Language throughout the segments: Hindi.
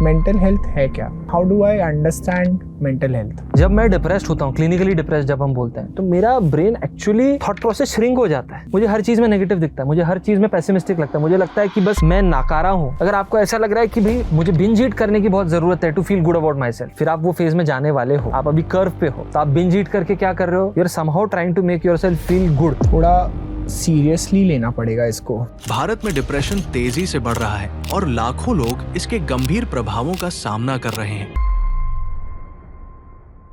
मेंटल हेल्थ है क्या? How do I understand mental health? जब मैं डिप्रेस्ड होता हूँ, क्लिनिकली डिप्रेस्ड जब हम बोलते हैं, तो मेरा brain actually thought process shrink हो जाता है। मुझे हर चीज में नेगेटिव दिखता है, मुझे हर चीज में पेसिमिस्टिक लगता है, मुझे लगता है कि बस मैं नाकारा हूँ। अगर आपको ऐसा लग रहा है कि भाई मुझे बिंज ईट करने की बहुत जरूरत है to feel good about myself, फिर आप वो फेज में जाने वाले हो, आप अभी कर्व पे हो, तो आप बिंज ईट करके क्या कर रहे हो? You are somehow trying to make yourself feel good. थोड़ा सीरियसली लेना पड़ेगा इसको। भारत में डिप्रेशन तेजी से बढ़ रहा है और लाखों लोग इसके गंभीर प्रभावों का सामना कर रहे हैं।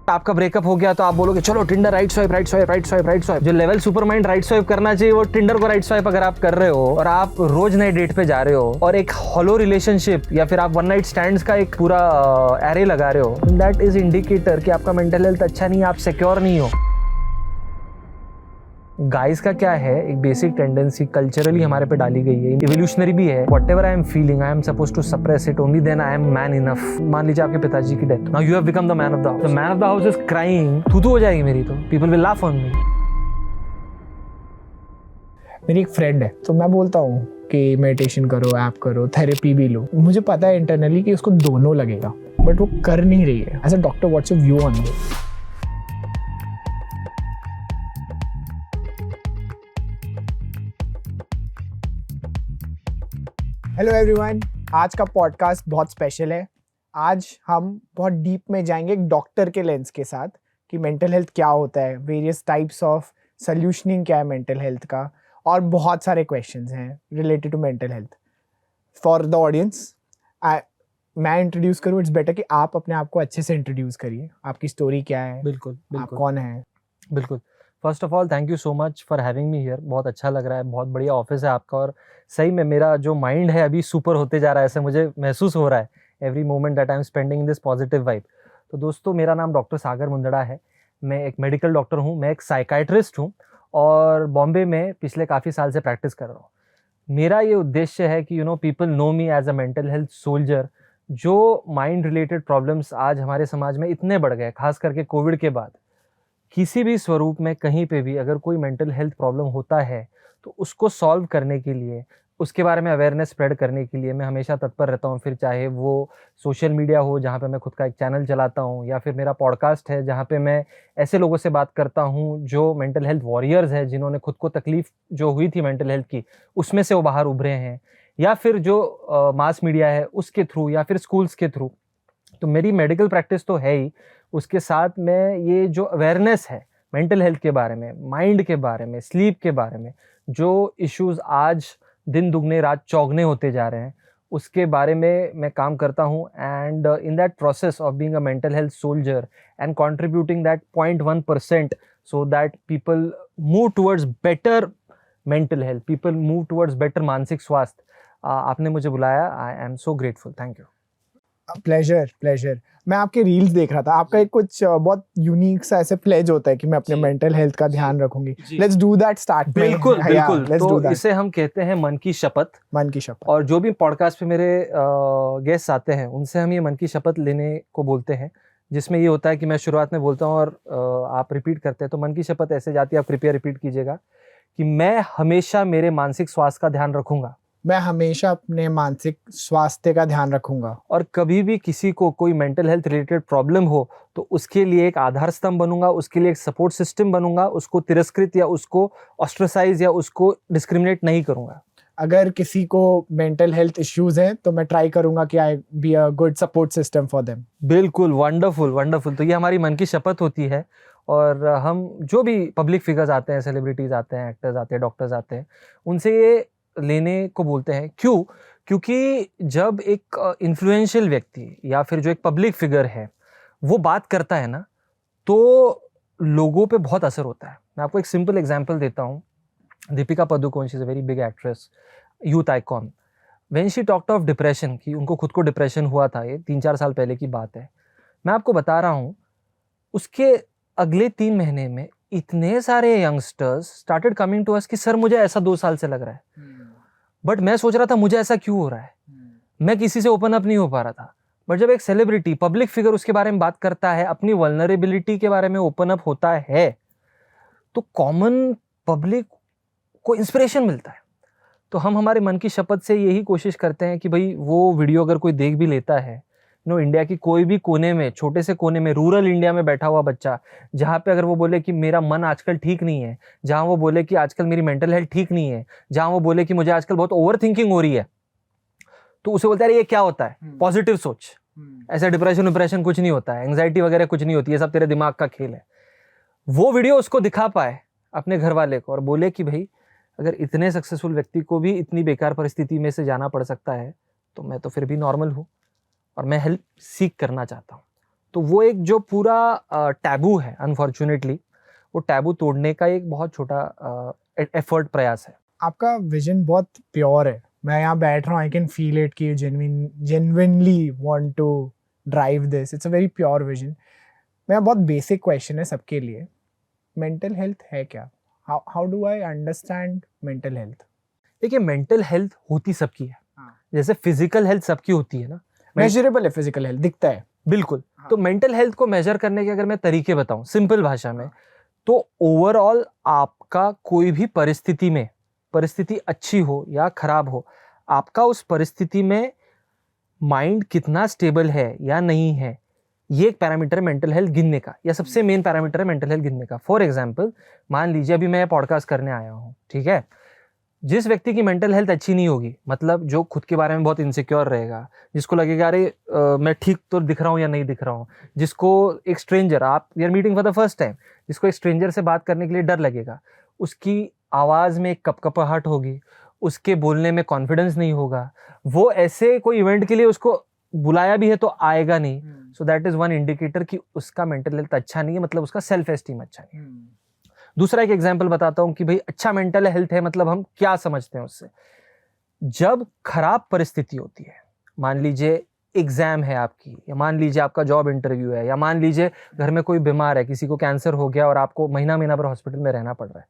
आपका ब्रेकअप हो गया तो आप बोलोगे चलो Tinder right swipe, right swipe, right swipe, right swipe. जो लेवल सुपरमाइंड राइट स्वाइप करना चाहिए वो टिंडर को राइट स्वाइप अगर आप कर रहे हो और आप रोज नए डेट पे जा रहे हो और एक हॉलो रिलेशनशिप या फिर आप वन नाइट स्टैंड्स का एक पूरा एरे लगा रहे हो, दैट इज इंडिकेटर कि आपका मेंटल हेल्थ अच्छा नहीं है, आप सिक्योर नहीं हो। गाइस का क्या है, एक बेसिक टेंडेंसी कल्चरली हमारे पे डाली गई है, इवोल्यूशनरी भी है। Whatever I am feeling, I am supposed to suppress it, only then I am man enough. मान लीजिए आपके पिताजी की death, now you have become the man of the house. The man of the house is crying, थू हो जाएगी मेरी, तो people will laugh on me. मेरी एक फ्रेंड है, तो मैं बोलता हूँ कि मेडिटेशन करो, ऐप करो, थेरेपी भी लो। मुझे पता है इंटरनली कि उसको दोनों लगेगा, बट वो कर नहीं रही है। As a doctor, what's your view on this? Hello everyone, आज का पॉडकास्ट बहुत स्पेशल है। आज हम बहुत डीप में जाएंगे एक डॉक्टर के लेंस के साथ कि मेंटल हेल्थ क्या होता है, वेरियस टाइप्स ऑफ सॉल्यूशनिंग क्या है मेंटल हेल्थ का, और बहुत सारे क्वेश्चंस हैं related to mental health. For the audience, मैं इंट्रोड्यूस करूँ, इट्स बेटर कि आप अपने आप को अच्छे से इंट्रोड्यूस करिए। आपकी स्टोरी क्या है? बिल्कुल आप कौन है? बिल्कुल। First of all thank you so much for having me here. बहुत अच्छा लग रहा है, बहुत बढ़िया ऑफिस है आपका, और सही में मेरा जो माइंड है अभी सुपर होते जा रहा है, ऐसे मुझे महसूस हो रहा है every moment that I am spending in this positive vibe. तो दोस्तों, मेरा नाम डॉक्टर सागर मुंदड़ा है। मैं एक मेडिकल डॉक्टर हूँ, मैं एक साइकाइट्रिस्ट हूँ और बॉम्बे में पिछले काफ़ी साल से प्रैक्टिस कर रहा हूँ। मेरा ये उद्देश्य है कि people know me as a mental health soldier. जो माइंड रिलेटेड प्रॉब्लम्स आज हमारे समाज में इतने बढ़ गए, खास करके कोविड के बाद, किसी भी स्वरूप में कहीं पे भी अगर कोई मेंटल हेल्थ प्रॉब्लम होता है तो उसको सॉल्व करने के लिए, उसके बारे में अवेयरनेस स्प्रेड करने के लिए मैं हमेशा तत्पर रहता हूँ। फिर चाहे वो सोशल मीडिया हो जहाँ पे मैं खुद का एक चैनल चलाता हूँ, या फिर मेरा पॉडकास्ट है जहाँ पे मैं ऐसे लोगों से बात करता हूँ जो मेंटल हेल्थ वॉरियर्स हैं, जिन्होंने खुद को तकलीफ जो हुई थी मेंटल हेल्थ की उसमें से वो बाहर उभरे हैं, या फिर जो मास मीडिया है उसके थ्रू, या फिर स्कूल्स के थ्रू। तो मेरी मेडिकल प्रैक्टिस तो है ही, उसके साथ में ये जो अवेयरनेस है मेंटल हेल्थ के बारे में, माइंड के बारे में, स्लीप के बारे में, जो इश्यूज आज दिन दुगने रात चौगने होते जा रहे हैं, उसके बारे में मैं काम करता हूँ। And in that process of being a mental health soldier and contributing that 0.1% so that people move towards better mental health, people move towards better मानसिक स्वास्थ्य। आपने मुझे बुलाया, I am so grateful, thank you. Pleasure. मैं आपके रील्स देख रहा था, आपका एक कुछ बहुत यूनिक सा ऐसे प्लेज होता है कि मैं अपने मेंटल हेल्थ का ध्यान रखूंगी। लेट्स डू दैट स्टार्ट में। बिल्कुल बिल्कुल। तो इसे हम कहते हैं मन की शपथ। मन की शपथ। और जो भी पॉडकास्ट पे मेरे गेस्ट आते हैं उनसे हम ये मन की शपथ लेने को बोलते हैं, जिसमें ये होता है कि मैं शुरुआत में बोलता हूँ और आप रिपीट करते हैं। तो मन की शपथ ऐसे जाती है, आप कृपया रिपीट कीजिएगा कि मैं हमेशा मेरे मानसिक स्वास्थ्य का ध्यान रखूंगा। मैं हमेशा अपने मानसिक स्वास्थ्य का ध्यान रखूंगा। और कभी भी किसी को कोई मेंटल हेल्थ रिलेटेड प्रॉब्लम हो तो उसके लिए एक आधार स्तंभ बनूंगा, उसके लिए एक सपोर्ट सिस्टम बनूंगा, उसको तिरस्कृत या उसको ऑस्ट्रेसाइज या उसको डिस्क्रिमिनेट नहीं करूंगा। अगर किसी को मेंटल हेल्थ इश्यूज हैं तो मैं ट्राई करूंगा कि I be a good support system for them. बिल्कुल, वंडरफुल वंडरफुल। तो ये हमारी मन की शपथ होती है। और हम जो भी पब्लिक फिगर्स आते हैं, सेलिब्रिटीज आते हैं, एक्टर्स आते हैं, डॉक्टर्स आते हैं, उनसे ये लेने को बोलते हैं। क्यों? क्योंकि जब एक इन्फ्लुएंशियल व्यक्ति या फिर जो एक पब्लिक फिगर है वो बात करता है ना, तो लोगों पे बहुत असर होता है। मैं आपको एक सिंपल एग्जांपल देता हूँ। Deepika Padukone, she is a very big actress, youth icon. When she talked of depression, कि उनको खुद को डिप्रेशन हुआ था, ये 3-4 साल पहले की बात है, मैं आपको बता रहा हूँ, उसके अगले 3 महीने में इतने सारे youngsters started coming to us कि सर मुझे ऐसा 2 साल से लग रहा है। बट मैं सोच रहा था मुझे ऐसा क्यों हो रहा है, मैं किसी से ओपन अप नहीं हो पा रहा था। बट जब एक सेलिब्रिटी, पब्लिक फिगर उसके बारे में बात करता है, अपनी वल्नरेबिलिटी के बारे में ओपन अप होता है, तो कॉमन पब्लिक को इंस्पिरेशन मिलता है। तो हम हमारे मन की शपथ से यही कोशिश करते हैं कि भाई वो वीडियो अगर कोई देख भी लेता है नो इंडिया की कोई भी कोने में, छोटे से कोने में, रूरल इंडिया में बैठा हुआ बच्चा, जहाँ पे अगर वो बोले कि मेरा मन आजकल ठीक नहीं है, जहाँ वो बोले कि आजकल मेरी मेंटल हेल्थ ठीक नहीं है, जहाँ वो बोले कि मुझे आजकल बहुत ओवर थिंकिंग हो रही है, तो उसे बोलते हैं ये क्या होता है, पॉजिटिव सोच, ऐसा डिप्रेशन कुछ नहीं होता है, एंग्जाइटी वगैरह कुछ नहीं होती है, सब तेरे दिमाग का खेल है। वो वीडियो उसको दिखा पाए अपने घर वाले को और बोले कि भाई अगर इतने सक्सेसफुल व्यक्ति को भी इतनी बेकार परिस्थिति में से जाना पड़ सकता है, तो मैं तो फिर भी नॉर्मल हूँ और मैं हेल्प सीख करना चाहता हूँ। तो वो एक जो पूरा टैबू है, अनफॉर्चुनेटली वो टैबू तोड़ने का एक बहुत छोटा एफर्ट, प्रयास है। आपका विजन बहुत प्योर है, मैं यहाँ बैठ रहा हूँ, आई कैन फील इट कि genuinely want to drive this, it's a very pure vision. मेरा बहुत बेसिक क्वेश्चन है सबके लिए, मेंटल हेल्थ है क्या? How do I understand mental health? देखिए, मेंटल हेल्थ होती सबकी है, जैसे फिजिकल हेल्थ सबकी होती है ना, मेजरेबल है, फिजिकल हेल्थ दिखता है, बिल्कुल। तो मेंटल हेल्थ को मेजर करने के अगर मैं तरीके बताऊं सिंपल भाषा में, तो ओवरऑल आपका कोई भी परिस्थिति अच्छी हो या खराब हो, आपका उस परिस्थिति में माइंड कितना स्टेबल है या नहीं है, ये एक पैरामीटर है मेंटल हेल्थ गिनने का, या सबसे मेन पैरामीटर है मेंटल हेल्थ गिनने का। फॉर एग्जांपल, मान लीजिए अभी मैं पॉडकास्ट करने आया हूँ, ठीक है, जिस व्यक्ति की मेंटल हेल्थ अच्छी नहीं होगी, मतलब जो खुद के बारे में बहुत इनसिक्योर रहेगा, जिसको लगेगा अरे मैं ठीक तो दिख रहा हूँ या नहीं दिख रहा हूँ, जिसको एक स्ट्रेंजर, आप we are meeting for the first time, जिसको एक स्ट्रेंजर से बात करने के लिए डर लगेगा, उसकी आवाज़ में एक कपकपाहट होगी, उसके बोलने में कॉन्फिडेंस नहीं होगा, वो ऐसे कोई इवेंट के लिए उसको बुलाया भी है तो आएगा नहीं। सो दैट इज वन इंडिकेटर कि उसका मेंटल हेल्थ अच्छा नहीं है, मतलब उसका सेल्फ एस्टीम अच्छा नहीं है। दूसरा एक एग्जांपल बताता हूं कि भाई अच्छा मेंटल हेल्थ है मतलब हम क्या समझते हैं उससे। जब खराब परिस्थिति होती है, मान लीजिए एग्जाम है आपकी, या मान लीजिए आपका जॉब इंटरव्यू है, या मान लीजिए घर में कोई बीमार है, किसी को कैंसर हो गया और आपको महीना भर हॉस्पिटल में रहना पड़ रहा है।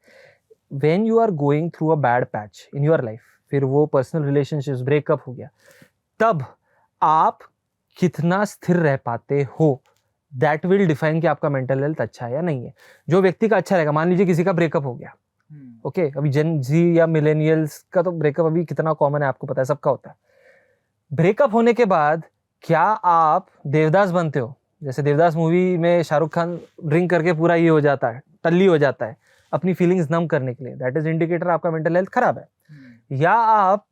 When you are going through a bad patch in your life, फिर वो पर्सनल रिलेशनशिप्स, ब्रेकअप हो गया, तब आप कितना स्थिर रह पाते हो, दैट विल डिफाइन कि आपका मेंटल हेल्थ अच्छा है या नहीं है। जो व्यक्ति का अच्छा रहेगा, मान लीजिए किसी का ब्रेकअप हो गया, ओके, अभी जेन जी या मिलेनियल्स का तो ब्रेकअप अभी कितना कॉमन है आपको पता है, सबका होता है। ब्रेकअप होने के बाद क्या आप देवदास बनते हो? जैसे देवदास मूवी में शाहरुख खान ड्रिंक करके पूरा ये हो जाता है, टल्ली हो जाता है अपनी फीलिंग्स नम करने के लिए, दैट इज इंडिकेटर आपका मेंटल हेल्थ खराब है। या आप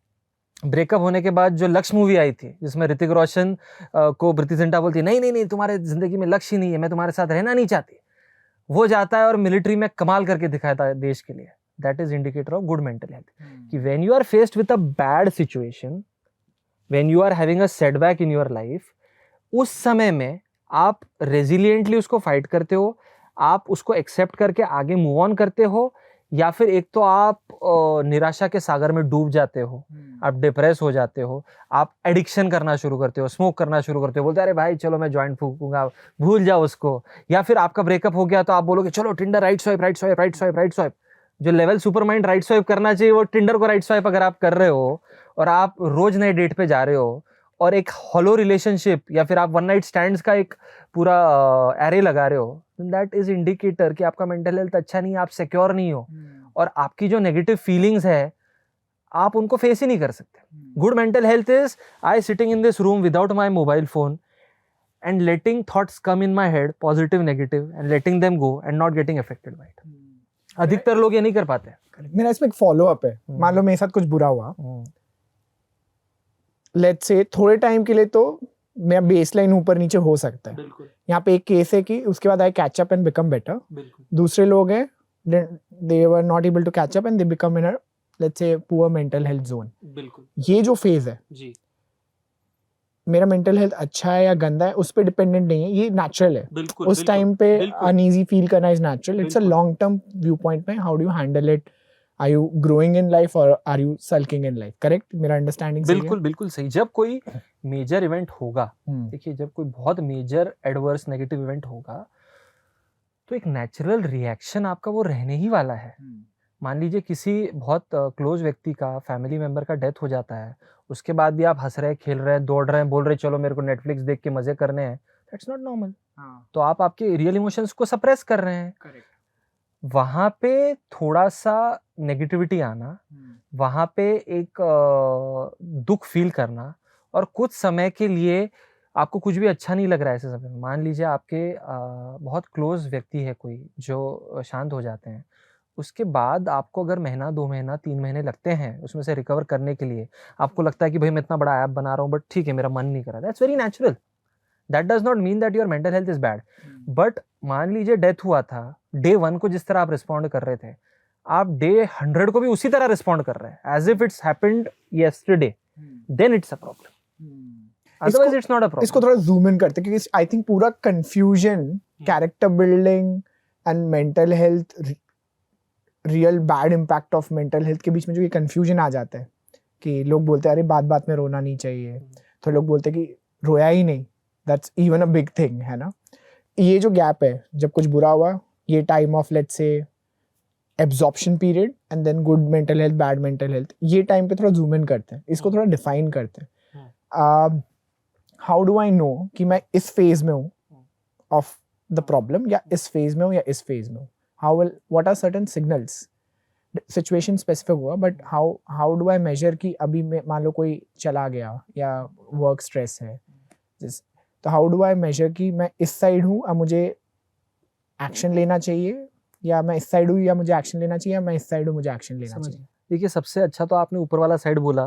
ब्रेकअप होने के बाद, जो लक्ष्य मूवी आई थी जिसमें ऋतिक रोशन को प्रीति जिंटा बोलती है नहीं नहीं नहीं तुम्हारे जिंदगी में लक्ष्य ही नहीं है, मैं तुम्हारे साथ रहना नहीं चाहती, वो जाता है और मिलिट्री में कमाल करके दिखाता है देश के लिए, that is indicator of good mental health. कि when you are faced with a bad situation, when you are having a setback in your life, उस समय में आप रेजिलियंटली उसको फाइट करते हो, आप उसको एक्सेप्ट करके आगे मूव ऑन करते हो, या फिर एक तो आप निराशा के सागर में डूब जाते हो, आप डिप्रेस हो जाते हो, आप एडिक्शन करना शुरू करते हो, स्मोक करना शुरू करते हो, बोलते अरे भाई चलो मैं जॉइंट फूकूंगा, भूल जाओ उसको। या फिर आपका ब्रेकअप हो गया तो आप बोलोगे चलो Tinder right swipe right swipe right swipe right swipe. जो level super mind right swipe करना चाहिए वो टिंडर को राइट स्वाइप अगर आप कर रहे हो और आप रोज नए डेट पे जा रहे हो और एक हॉलो रिलेशनशिप या फिर आप वन नाइट स्टैंड्स का एक पूरा एरे लगा रहे हो, दैट इज इंडिकेटर कि आपका मेंटल हेल्थ अच्छा नहीं है, आप सिक्योर नहीं हो और आपकी जो नेगेटिव फीलिंग्स है आप उनको फेस ही नहीं कर सकते। Good mental health is I sitting in this room without my mobile phone and letting thoughts come in my head, positive negative, and letting them go and not getting affected by it. अधिकतर लोग ये नहीं कर पाते। मेरा इसमें एक फॉलो अप है, मान लो मेरे साथ कुछ बुरा हुआ, लेट्स से थोड़े टाइम के लिए तो मेरा बेसलाइन ऊपर नीचे हो सकता है, यहाँ पे एक केस है कि उसके बाद I catch up and become better. दूसरे लोग हैं they were not able to catch up and they become in a let's say poor mental health zone. ये जो फेज है जी, मेरा मेंटल हेल्थ अच्छा है या गंदा है उस पर डिपेंडेंट नहीं है, ये नेचुरल है। उस टाइम पे अनईजी फील करना is natural, it's a long term view point में how do you handle it, are you growing in life और are you sulking in life, correct? मेरा अंडरस्टैंडिंग बिल्कुल बिल्कुल सही। जब कोई मेजर इवेंट होगा, देखिए जब कोई बहुत मेजर एडवर्स नेगेटिव इवेंट होगा तो एक नेचुरल रिएक्शन आपका वो रहने ही वाला है। मान लीजिए किसी बहुत क्लोज व्यक्ति का, फैमिली मेंबर का डेथ हो जाता है, उसके बाद भी आप हंस रहे, खेल रहे, दौड़ रहे हैं, बोल रहे चलो मेरे को नेटफ्लिक्स देख के मजे करने हैं, दैट्स नॉट नॉर्मल। तो आप आपके रियल इमोशंस को सप्रेस कर रहे हैं। करेक्ट। वहां पे थोड़ा सा नेगेटिविटी आना, वहां पे एक दुख फील करना और कुछ समय के लिए आपको कुछ भी अच्छा नहीं लग रहा है ऐसे समय में, मान लीजिए आपके बहुत क्लोज व्यक्ति है कोई जो शांत हो जाते हैं, उसके बाद आपको अगर महीना 2 महीना 3 महीने लगते हैं उसमें से रिकवर करने के लिए, आपको लगता है कि भाई मैं इतना बड़ा ऐप बना रहा हूँ बट ठीक है मेरा मन नहीं कर रहा, that's very natural, that does not mean that your mental health is bad. But मान लीजिए डेथ हुआ था, डे 1 को जिस तरह आप रिस्पॉन्ड कर रहे थे, आप डे 100 को भी उसी तरह रिस्पॉन्ड कर रहे हैं as if it's happened yesterday, then it's a problem, otherwise it's not a problem. इसको थोड़ा जूम इन करते हैं क्योंकि आई थिंक पूरा confusion character building and mental health, real bad impact of mental health के बीच में जो ये कंफ्यूजन आ जाता है कि लोग बोलते हैं अरे बात बात में रोना नहीं चाहिए, तो लोग बोलते हैं कि रोया ही नहीं, that's even a big thing, है ना। ये जो गैप है जब कुछ बुरा हुआ, ये time of let's say absorption period and then good mental health bad mental health, ये टाइम पे थोड़ा जूम इन करते हैं, इसको थोड़ा डिफाइन करते हैं। हाउ डू आई नो कि मैं इस फेज में हूँ ऑफ द प्रॉब्लम, या इस फेज में हूँ या इस फेज में हूँ? How will, what are certain signals, situation specific हुआ, but how do I measure कि अभी मान लो कोई चला गया या वर्क स्ट्रेस है, तो हाउ डू आई मेजर कि मैं इस साइड हूँ, अब मुझे एक्शन लेना चाहिए, या मैं इस साइड हूँ या मुझे एक्शन लेना चाहिए, या मैं इस साइड हूँ मुझे एक्शन लेना चाहिए? देखिए सबसे अच्छा तो आपने ऊपर वाला साइड बोला,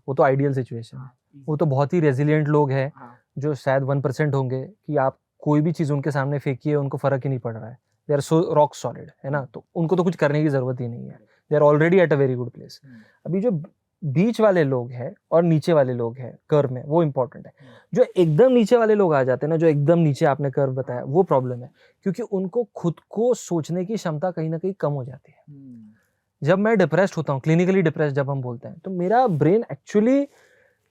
वो तो आइडियल सिचुएशन है, वो तो बहुत ही रेजिलिएंट लोग हैं जो शायद 1% होंगे कि आप कोई भी चीज़ उनके सामने फेंकिए उनको फर्क ही नहीं पड़ रहा है, they are so rock solid, है ना, तो उनको तो कुछ करने की जरूरत ही नहीं है, they are already at a very good place. अभी जो बीच वाले लोग हैं और नीचे वाले लोग हैं कर्व में, वो इंपॉर्टेंट है। जो एकदम नीचे वाले लोग आ जाते हैं ना, जो एकदम नीचे आपने कर्व बताया, वो प्रॉब्लम है, क्योंकि उनको खुद को सोचने की क्षमता कहीं ना कहीं कम हो जाती है। जब मैं डिप्रेस्ड होता हूँ, क्लिनिकली डिप्रेस्ड जब हम बोलते हैं, तो मेरा brain actually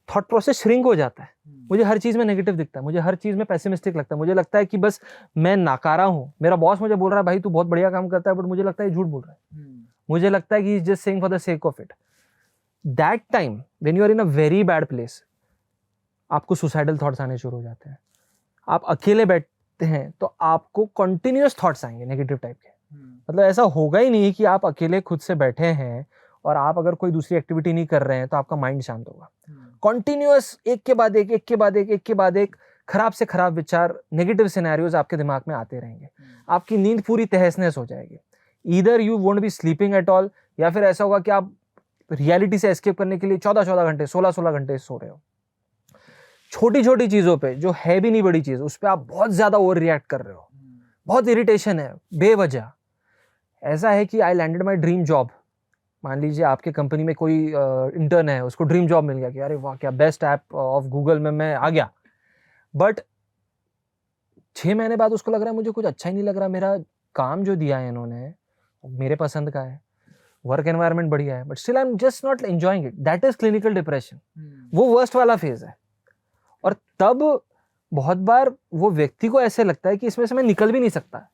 thought process shrink हो जाता है, मुझे हर चीज में नेगेटिव दिखता है, मुझे हर चीज में पेसिमिस्टिक लगता है, मुझे लगता है कि बस मैं नाकारा हूँ, मेरा बॉस मुझे बोल रहा है भाई तू बहुत बढ़िया काम करता है, बट मुझे लगता है झूठ बोल रहा है, मुझे लगता है कि just saying for the sake of it. That time when you are in a very bad place, आपको सुसाइडल थॉट्स आने शुरू हो जाते हैं। आप अकेले बैठते हैं तो आपको कंटिन्यूअस थॉट्स आएंगे नेगेटिव टाइप के, मतलब ऐसा होगा ही नहीं कि आप अकेले खुद से बैठे हैं और आप अगर कोई दूसरी एक्टिविटी नहीं कर रहे हैं तो आपका माइंड शांत होगा। कंटिन्यूअस एक के बाद एक, एक के बाद एक, एक के बाद एक खराब से खराब विचार, नेगेटिव सिनेरियोज आपके दिमाग में आते रहेंगे, आपकी नींद पूरी तहस नहस हो जाएगी, either you won't be sleeping at all, या फिर ऐसा होगा कि आप रियलिटी से एस्केप करने के लिए 14-14 घंटे 16-16 घंटे सो रहे हो। छोटी छोटी चीजों पे जो है भी नहीं बड़ी चीज, उस पर आप बहुत ज्यादा ओवर रिएक्ट कर रहे हो, बहुत इरिटेशन है बेवजह। ऐसा है कि I landed my dream job, मान लीजिए आपके कंपनी में कोई इंटर्न है, उसको ड्रीम जॉब मिल गया कि अरे वाह क्या बेस्ट ऐप ऑफ गूगल में मैं आ गया, बट 6 महीने बाद उसको लग रहा है मुझे कुछ अच्छा ही नहीं लग रहा, मेरा काम जो दिया है इन्होंने मेरे पसंद का है, वर्क एनवायरनमेंट बढ़िया है, but still I am just not enjoying it, that is clinical depression. वो वर्स्ट वाला फेज है, और तब बहुत बार वो व्यक्ति को ऐसे लगता है कि इसमें से मैं निकल भी नहीं सकता,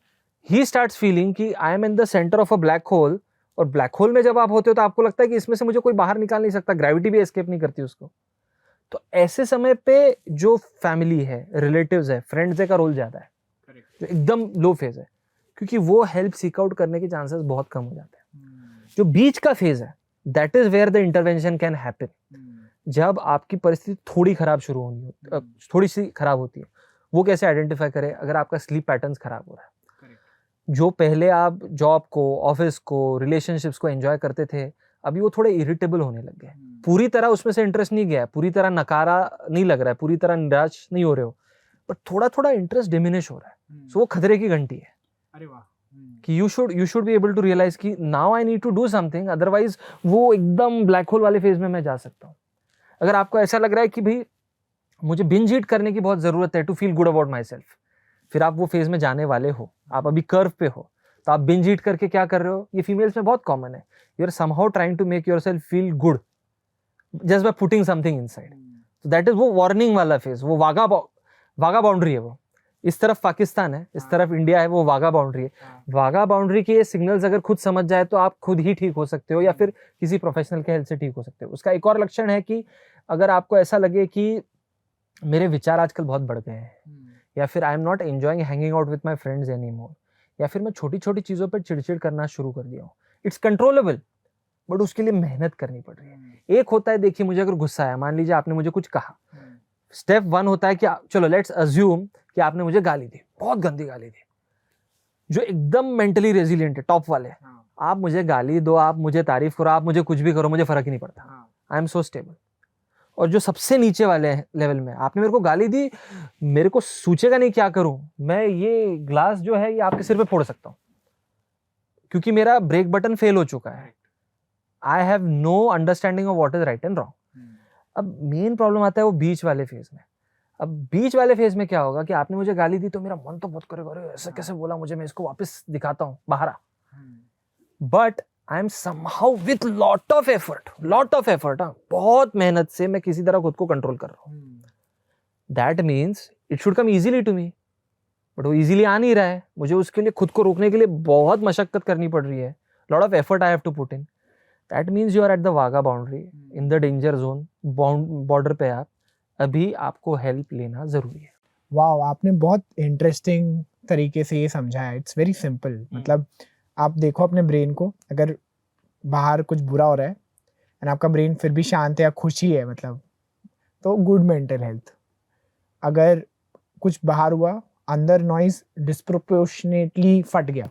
ही स्टार्ट्स फीलिंग कि I am in the centre of a black hole, और ब्लैक होल में जब आप होते हो तो आपको लगता है कि इसमें से मुझे कोई बाहर निकाल नहीं सकता, ग्रेविटी भी एस्केप नहीं करती उसको। तो ऐसे समय पे जो फैमिली है, रिलेटिव्स है, फ्रेंड्स है का रोल ज्यादा है, जो एकदम लो फेज है, क्योंकि वो हेल्प सीक आउट करने के चांसेस बहुत कम हो जाते हैं। जो बीच का फेज है, that is where the intervention can happen, जब आपकी परिस्थिति थोड़ी खराब शुरू होनी हो, थोड़ी सी खराब होती है। वो कैसे आइडेंटिफाई करें? अगर आपका स्लीप पैटर्न्स खराब हो रहा है, जो पहले आप जॉब को, ऑफिस को, रिलेशनशिप्स को एंजॉय करते थे, अभी वो थोड़े इरिटेबल होने लग गए, पूरी तरह उसमें से इंटरेस्ट नहीं गया, पूरी तरह नकारा नहीं लग रहा है, पूरी तरह निराश नहीं हो रहे हो, बट थोड़ा थोड़ा इंटरेस्ट डिमिनिश हो रहा है। सो वो खतरे की घंटी है। अरे वाह, कि you should be able to realize कि now I need to do something, otherwise वो एकदम ब्लैक होल वाले फेज में मैं जा सकता हूँ। अगर आपको ऐसा लग रहा है कि भाई मुझे बिंज ईट करने की बहुत जरूरत है to feel good about myself, फिर आप वो फेज में जाने वाले हो, आप अभी कर्व पे हो, तो आप बिंज ईट करके क्या कर रहे हो, ये फीमेल्स में बहुत कॉमन है, you are somehow trying to make yourself feel good just by putting something inside. तो दैट इज वो वार्निंग वाला फेज, वो वागा बाउंड्री है। वो इस तरफ पाकिस्तान है, इस तरफ इंडिया है, वो वागा बाउंड्री है। वागा बाउंड्री के ये सिग्नल्स अगर खुद समझ जाए तो आप खुद ही ठीक हो सकते हो, या फिर किसी प्रोफेशनल के हेल्प से ठीक हो सकते हो। उसका एक और लक्षण है कि अगर आपको ऐसा लगे कि मेरे विचार आजकल बहुत बढ़ गए हैं, या फिर आई am not enjoying hanging out with my friends any more, या फिर मैं छोटी छोटी चीज़ों पर चिड़चिड़ करना शुरू कर दिया हूँ। इट्स कंट्रोलेबल, बट उसके लिए मेहनत करनी पड़ रही है। एक होता है, देखिए मुझे अगर गुस्सा आया, मान लीजिए आपने मुझे कुछ कहा, स्टेप 1 होता है कि चलो लेट्स अज्यूम कि आपने मुझे गाली दी, बहुत गंदी गाली दी, जो एकदम मेंटली रेजिलियंट है, टॉप वाले, आप मुझे गाली दो, आप मुझे तारीफ करो, आप मुझे कुछ भी करो, मुझे फर्क ही नहीं पड़ता, आई एम सो स्टेबल। और जो सबसे नीचे वाले लेवल में, आपने मेरे को गाली दी, मेरे को सोचेगा नहीं क्या करूं, मैं ये ग्लास जो है ये आपके सिर पे फोड़ सकता हूं, क्योंकि मेरा ब्रेक बटन फेल हो चुका है। I have no understanding of what is right and wrong. अब मेन प्रॉब्लम आता है वो बीच वाले फेज में। अब बीच वाले फेज में क्या होगा कि आपने मुझे गाली दी तो मेरा मन तो बहुत करेगा, अरे ऐसा कैसे बोला मुझे, मैं इसको वापस दिखाता हूँ बाहर। But I am somehow with lot of effort, बहुत मेहनत से मैं किसी तरह खुद को कंट्रोल कर रहा हूँ। That means it should come easily to me, but वो इजीली आ नहीं रहा है। मुझे उसके लिए खुद को रोकने के लिए बहुत मशक्कत करनी पड़ रही है, lot of effort I have to put in. That means you are at the वागा boundary, in the danger zone, border पे आप, अभी आपको हेल्प लेना जरूरी है। वाह, आपने बहुत इंटरेस्टिंग तरीके से ये समझाया। It's very simple. मतलब आप देखो अपने ब्रेन को, अगर बाहर कुछ बुरा हो रहा है एंड आपका ब्रेन फिर भी शांत है या खुशी है, मतलब तो गुड मेंटल हेल्थ। अगर कुछ बाहर हुआ, अंदर नॉइज डिस्प्रोपोर्शनेटली फट गया,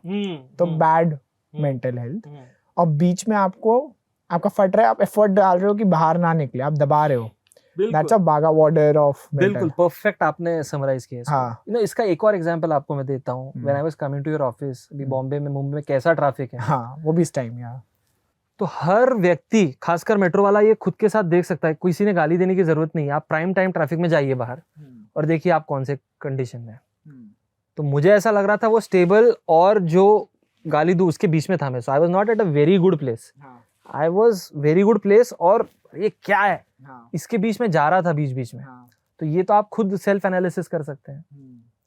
तो बैड मेंटल हेल्थ। और बीच में आपका फट रहा है, आप एफर्ट डाल रहे हो कि बाहर ना निकले, आप दबा रहे हो। That's a Wagah border of बिल्कुल परफेक्ट आपने समराइज किया इसको। हाँ। You know, इसका एक और एग्जांपल आपको मैं देता हूँ। When I was coming to your office, अभी बॉम्बे में, मुंबई में कैसा ट्रैफिक है। हाँ, वो भी इस टाइम यार। तो हर व्यक्ति, खासकर मेट्रो वाला, ये खुद के साथ देख सकता है, किसी ने गाली देने की जरूरत नहीं है। आप प्राइम टाइम ट्रैफिक में जाइए बाहर और देखिए आप कौन से कंडीशन में। तो मुझे ऐसा लग रहा था वो स्टेबल और जो गाली दूं उसके बीच में था मैं। So I was not at a very good place, I was very good place, और ये क्या है इसके बीच में जा रहा था बीच में। तो ये तो आप खुद सेल्फ एनालिसिस कर सकते हैं।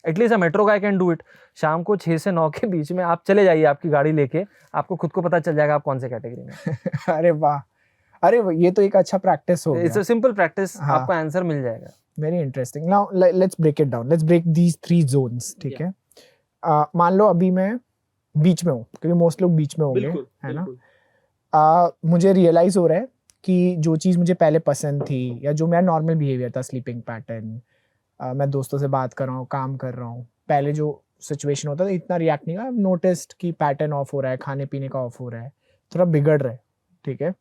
At least a metro guy can do it. शाम को 6 से 9 के बीच में आप चले जाइए आपकी गाड़ी लेके, आपको खुद को पता चल जाएगा आप कौन से कैटेगरी में। अरे वाह, अरे ये तो एक अच्छा प्रैक्टिस हो गया। इट्स अ सिंपल प्रैक्टिस, हाँ। आपको आंसर मिल जाएगा। Very interesting. Now let's break it down, let's break these 3 zones, ठीक है। मान लो अभी मैं बीच में हूँ, क्योंकि मोस्ट लोग बीच में होंगे, है ना। मुझे रियलाइज हो रहा है कि जो चीज़ मुझे पहले पसंद थी, या जो मेरा नॉर्मल बिहेवियर था, स्लीपिंग पैटर्न, मैं दोस्तों से बात कर रहा हूँ, काम कर रहा हूँ, पहले जो सिचुएशन होता था इतना रिएक्ट नहीं, आई नोटिस्ड कि पैटर्न ऑफ हो रहा है, खाने पीने का ऑफ हो रहा है, थोड़ा बिगड़ रहा है, ठीक है।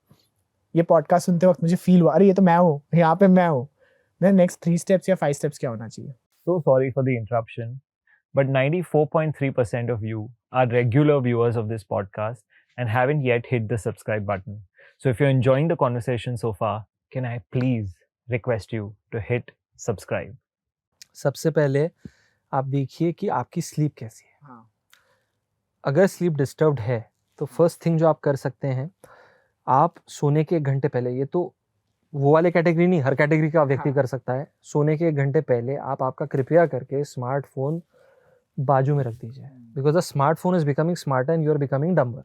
ये पॉडकास्ट सुनते वक्त मुझे फील हुआ, अरे ये तो मैं हूँ, यहाँ पे मैं हूँ। मेरे नेक्स्ट 3 स्टेप्स या 5 स्टेप्स क्या होना चाहिए? So sorry for the interruption, but 94.3% of you are regular viewers of this podcast and haven't yet hit the subscribe button. So if you're enjoying the conversation so far, can I please request you to hit subscribe? सबसे पहले आप देखिए कि आपकी स्लीप कैसी है। हाँ। अगर स्लीप डिस्टर्ब्ड है तो फर्स्ट थिंग जो आप कर सकते हैं, आप सोने के 1 घंटे पहले, ये तो वो वाले कैटेगरी नहीं, हर कैटेगरी का व्यक्ति हाँ। कर सकता है, सोने के 1 घंटे पहले आप आपका कृपया करके स्मार्टफोन बाजू में रख दीजिए, because the smartphone is becoming smarter and you are becoming dumber.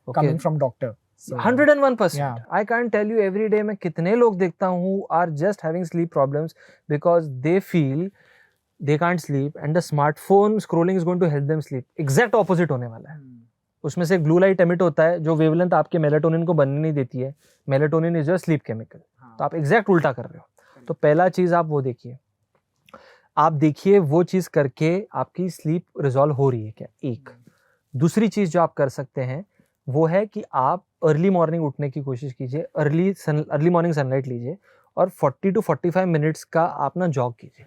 Coming from doctor. So, 101%. Yeah. I can't tell you every day मैं कितने लोग देखता हूँ are just having sleep problems because they feel they can't sleep and the smartphone scrolling is going to help them sleep. Exact opposite होने वाला है। उसमें से ब्लू लाइट एमिट होता है जो वेवलेंथ आपके मेलेटोनिन को बनने नहीं देती है। Melatonin is your sleep chemical. तो आप एग्जैक्ट उल्टा कर रहे हो। तो पहला चीज आप वो देखिए, आप देखिए वो चीज करके आपकी स्लीप रिजॉल्व हो रही है क्या। एक दूसरी चीज जो आप कर सकते हैं वो है कि आप अर्ली मॉर्निंग उठने की कोशिश कीजिए, अर्ली मॉर्निंग सनलाइट लीजिए और 40 to 45 मिनट्स का आप ना जॉग कीजिए।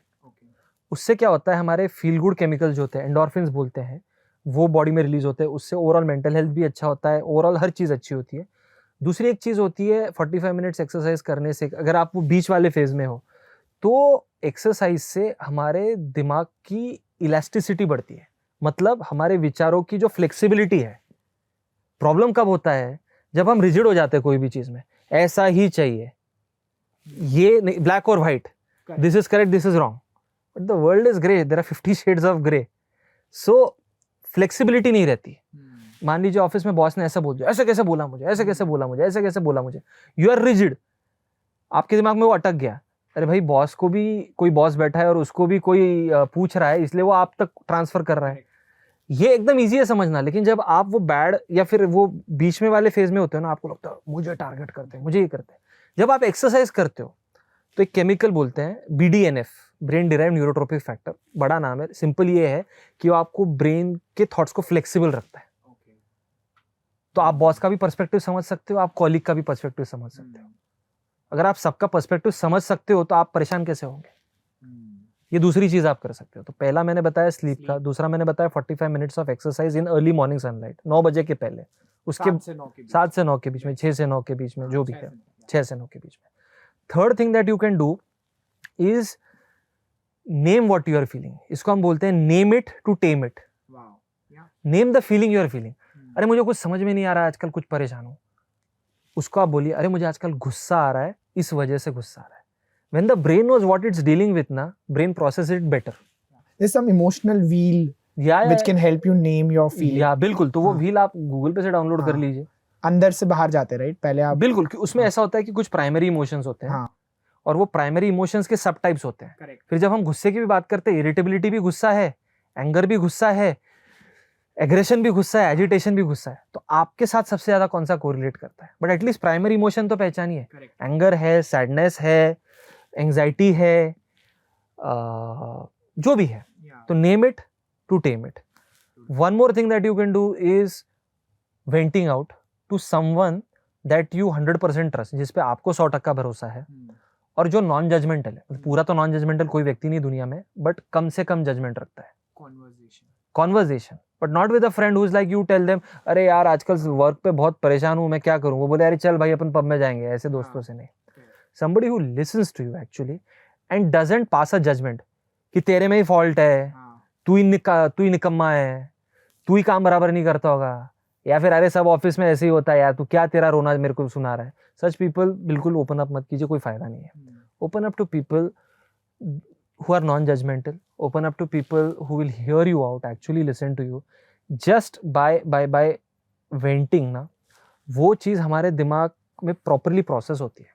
उससे क्या होता है, हमारे फील गुड केमिकल्स जो होते हैं, एंडोर्फिन्स बोलते हैं, वो बॉडी में रिलीज होते हैं। उससे ओवरऑल मेंटल हेल्थ भी अच्छा होता है, ओवरऑल हर चीज़ अच्छी होती है। दूसरी एक चीज़ होती है 45 मिनट्स एक्सरसाइज करने से, अगर आप वो बीच वाले फेज में हो तो एक्सरसाइज से हमारे दिमाग की इलास्टिसिटी बढ़ती है, मतलब हमारे विचारों की जो फ्लेक्सिबिलिटी है। प्रॉब्लम कब होता है, जब हम रिजिड हो जाते हैं कोई भी चीज़ में, ऐसा ही चाहिए, ये ब्लैक और white, this is correct, this is wrong, but the world is grey, there are 50 shades of grey. So flexibility नहीं रहती। मान लीजिए ऑफिस में बॉस ने ऐसा बोल दिया, ऐसे कैसे बोला मुझे, ऐसे कैसे बोला मुझे, ऐसे कैसे बोला मुझे, यू आर रिजिड, आपके दिमाग में वो अटक गया। अरे भाई, बॉस को भी कोई बॉस बैठा है और उसको भी कोई पूछ रहा है, इसलिए वो आप तक ट्रांसफर कर रहा है। ये एकदम ईजी है समझना, लेकिन जब आप वो बैड या फिर वो बीच में वाले फेज में होते हो ना, आपको लगता है मुझे टारगेट करते हैं, मुझे ये करते हैं। जब आप एक्सरसाइज करते हो तो एक केमिकल बोलते हैं BDNF, brain derived neurotrophic factor, बड़ा नाम है। सिंपल ये है कि वो आपको ब्रेन के थॉट्स को फ्लेक्सिबल रखता है। तो आप बॉस का भी पर्सपेक्टिव समझ सकते हो, आप कॉलीग का भी पर्सपेक्टिव समझ सकते हो। अगर आप सबका पर्सपेक्टिव समझ सकते हो तो आप परेशान कैसे होंगे? ये दूसरी चीज आप कर सकते हो। तो पहला मैंने बताया स्लीप का, दूसरा मैंने बताया 45 minutes of exercise in early morning sunlight, 9 बजे के पहले, उसके 7 से 9 के बीच में, 6 से 9 के बीच में, जो भी है, 6 से 9 के बीच में। Third thing that you can do is name what you are feeling. इसको हम बोलते हैं name it to tame it. Name the feeling you are feeling. अरे मुझे कुछ समझ में नहीं आ रहा है आजकल, कुछ परेशान हूं, उसको आप बोलिए अरे मुझे आजकल गुस्सा आ रहा है, इस वजह से गुस्सा आ रहा है। When the brain knows what it's dealing with, na, brain processes it better. There's some emotional wheel which can help you name your feeling. Yeah, बिल्कुल। तो वो व्हील आप गूगल पे से डाउनलोड कर लीजिए। अंदर से बाहर जाते, राइट? पहले आप बिल्कुल, उसमें ऐसा होता है कि कुछ प्राइमरी इमोशंस होते हैं और वो प्राइमरी इमोशंस के सब टाइप्स होते हैं। Correct. फिर जब हम गुस्से की भी बात करते हैं, इरिटेबिलिटी भी गुस्सा है, एंगर भी गुस्सा है, एग्रेशन भी गुस्सा है, एजिटेशन भी गुस्सा है। तो आपके साथ सबसे ज्यादा कौन सा कोरिलेट करता है? बट एटलीस्ट प्राइमरी इमोशन तो पहचानिए। एंगर है, सैडनेस है, एंजाइटी है, जो भी है। तो name it to tame it. One more thing that you can do is venting out to someone that you 100% trust, जिस पे आपको 100% भरोसा है और जो नॉन जजमेंटल है। पूरा तो नॉन जजमेंटल कोई व्यक्ति नहीं दुनिया में, बट कम से कम जजमेंट रखता है। Conversation, but not with a friend who is like you tell them अरे यार आजकल वर्क पे बहुत परेशान हूं, मैं क्या करूं? वो बोले अरे चल भाई अपन पब में जाएंगे। ऐसे दोस्तों से नहीं। Somebody who listens to you actually and doesn't pass a judgment कि तेरे में ही फॉल्ट है, तू ही निकम्मा है, तू ही काम बराबर नहीं करता होगा, या फिर अरे सब ऑफिस में ऐसे ही होता है यार, तू क्या तेरा रोना मेरे को सुना रहा है। सच पीपल बिल्कुल ओपन अप मत कीजिए, कोई फायदा नहीं है। Open up to people who are non judgmental, open up to people who will hear you out, actually listen to you. Just by venting ना, वो चीज़ हमारे दिमाग में प्रॉपरली प्रोसेस होती है।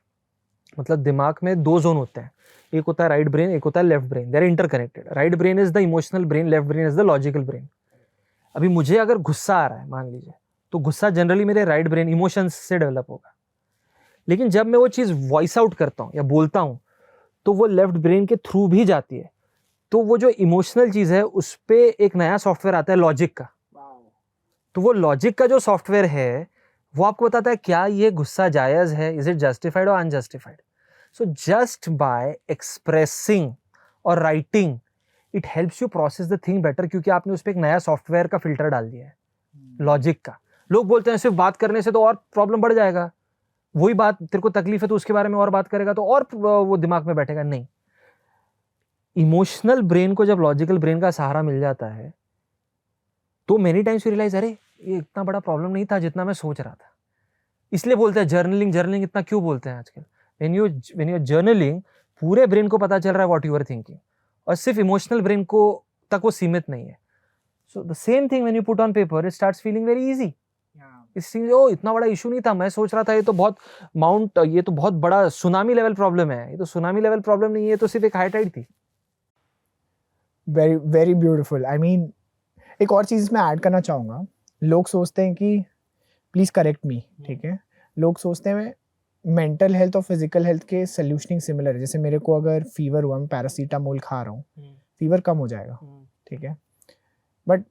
मतलब दिमाग में दो जोन होते हैं, एक होता है राइट ब्रेन, एक होता है left brain. They are interconnected. Right brain is the emotional brain, left brain is the logical brain. अभी मुझे अगर गुस्सा आ रहा है मान लीजिए, तो गुस्सा जनरली मेरे राइट ब्रेन इमोशंस से डेवलप होगा। लेकिन जब मैं वो चीज़ वॉइस आउट करता हूँ या बोलता हूँ तो वो लेफ्ट ब्रेन के थ्रू भी जाती है। तो वो जो इमोशनल चीज़ है उस पर एक नया सॉफ्टवेयर आता है लॉजिक का। तो वो लॉजिक का जो सॉफ्टवेयर है वो आपको बताता है क्या ये गुस्सा जायज़ है, इज इट जस्टिफाइड और unjustified. So just by expressing और writing it helps you process the thing better, क्योंकि आपने उस पर एक नया सॉफ्टवेयर का फिल्टर डाल दिया है लॉजिक का। लोग बोलते हैं सिर्फ बात करने से तो और प्रॉब्लम बढ़ जाएगा, वही बात तेरे को तकलीफ है तो उसके बारे में और बात करेगा तो और वो दिमाग में बैठेगा। नहीं, इमोशनल ब्रेन को जब लॉजिकल ब्रेन का सहारा मिल जाता है तो मेनी टाइम्स यू रियलाइज अरे ये इतना बड़ा प्रॉब्लम नहीं था जितना मैं सोच रहा था। इसलिए बोलते हैं जर्नलिंग इतना क्यों बोलते हैं आजकल। व्हेन यू जर्नलिंग पूरे ब्रेन को पता चल रहा है व्हाट यू आर थिंकिंग, और सिर्फ इमोशनल ब्रेन को तक वो सीमित नहीं है। So the same thing when you put on paper it starts feeling very easy. ओ इतना बड़ा इशू नहीं था, मैं सोच रहा था ये तो बहुत बड़ा सुनामी लेवल प्रॉब्लम है। ये तो सुनामी लेवल प्रॉब्लम नहीं है, ये तो सिर्फ एक हाई टाइड थी। Very very beautiful. I mean एक और चीज़ मैं ऐड करना चाहूँगा। लोग सोचते हैं कि प्लीज़ करेक्ट मी, ठीक है, लोग सोचते हैं मेंटल हेल्थ और फिजिकल हेल्थ के सोल्यूशनिंग सिमिलर है। जैसे मेरे को अगर फीवर हुआ, मैं पैरासीटामोल खा रहा हूँ, फीवर कम हो जाएगा, ठीक है। बट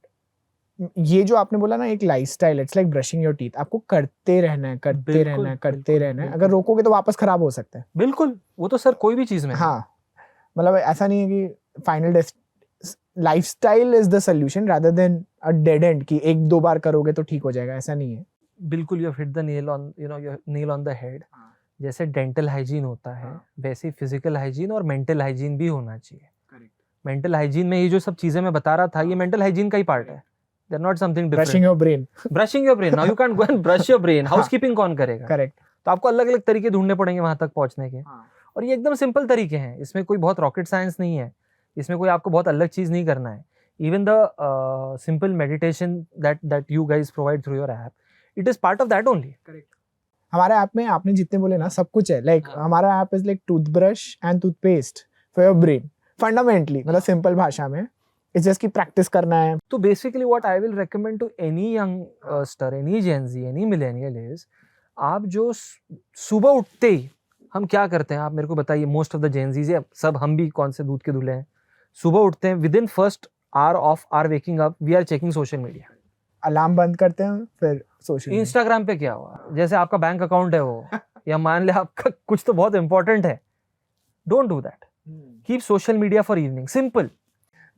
ये जो आपने बोला ना एक lifestyle, it's like brushing your teeth. आपको करते रहना है, करते रहना है। अगर रोकोगे तो वापस खराब हो सकता है। बिल्कुल, वो तो सर कोई भी चीज़ में। हाँ, मतलब ऐसा नहीं है कि final lifestyle is the solution rather than a dead and कि एक दो बार करोगे तो ठीक हो जाएगा, ऐसा नहीं है। बिल्कुल, you hit the nail on the head. जैसे डेंटल हाइजीन होता है वैसे फिजिकल हाइजीन और मेंटल हाइजीन भी होना चाहिए। मेंटल हाइजीन में ये जो सब चीजें मैं बता रहा था ये मेंटल हाइजीन का ही पार्ट है। They're not something different. Brushing your brain. Now you can't go and brush your brain. Housekeeping कौन करेगा? Correct. तो आपको अलग अलग तरीके ढूंढने पड़ेंगे वहां तक पहुंचने के। और ये एकदम सिंपल तरीके हैं, इसमें कोई बहुत रॉकेट साइंस नहीं है, इसमें कोई आपको बहुत अलग चीज नहीं करना है। Even the simple meditation that you guys provide through your app, it is part of that only. हमारे ऐप में आपने जितने बोले ना सब कुछ है। लाइक हमारा app is like toothbrush and toothpaste for your brain fundamentally, मतलब सिंपल भाषा में इट्स जस्ट की प्रैक्टिस करना है। तो basically what I will recommend to any youngster, any gen Z, any millennial is, आप जो सुबह उठते ही हम क्या करते हैं आप मेरे को बताइए. मोस्ट ऑफ द जेंजीज है, सब हम भी कौन से दूध के दूल्हे हैं. सुबह उठते हैं, within first hour of hour waking up we are checking social media. Alarm बंद करते हैं फिर सोशल. इंस्टाग्राम पे क्या हुआ, जैसे आपका बैंक अकाउंट है वो या मान ले आपका कुछ तो बहुत इंपॉर्टेंट है. Don't do that. Keep social media for evening. Simple.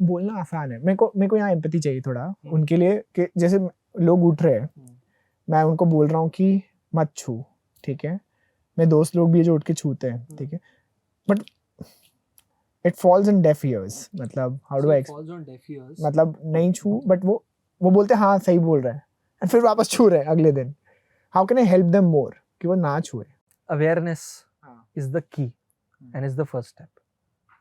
बोलना आसान है. मेरे को यहाँ एम्पैथी चाहिए थोड़ा उनके लिए कि जैसे लोग उठ रहे हैं, मैं उनको बोल रहा हूँ कि मत छू, ठीक है. मेरे दोस्त लोग भी है जो उठ के छूते हैं, ठीक है, but it falls in deaf ears. मतलब हाउ डू आई, मतलब नहीं छू, बट वो बोलते हैं हाँ सही बोल रहे हैं एंड फिर वापस छू रहे हैं अगले दिन. How can I help them more कि वो ना छुए? Awareness is the key and is the first step.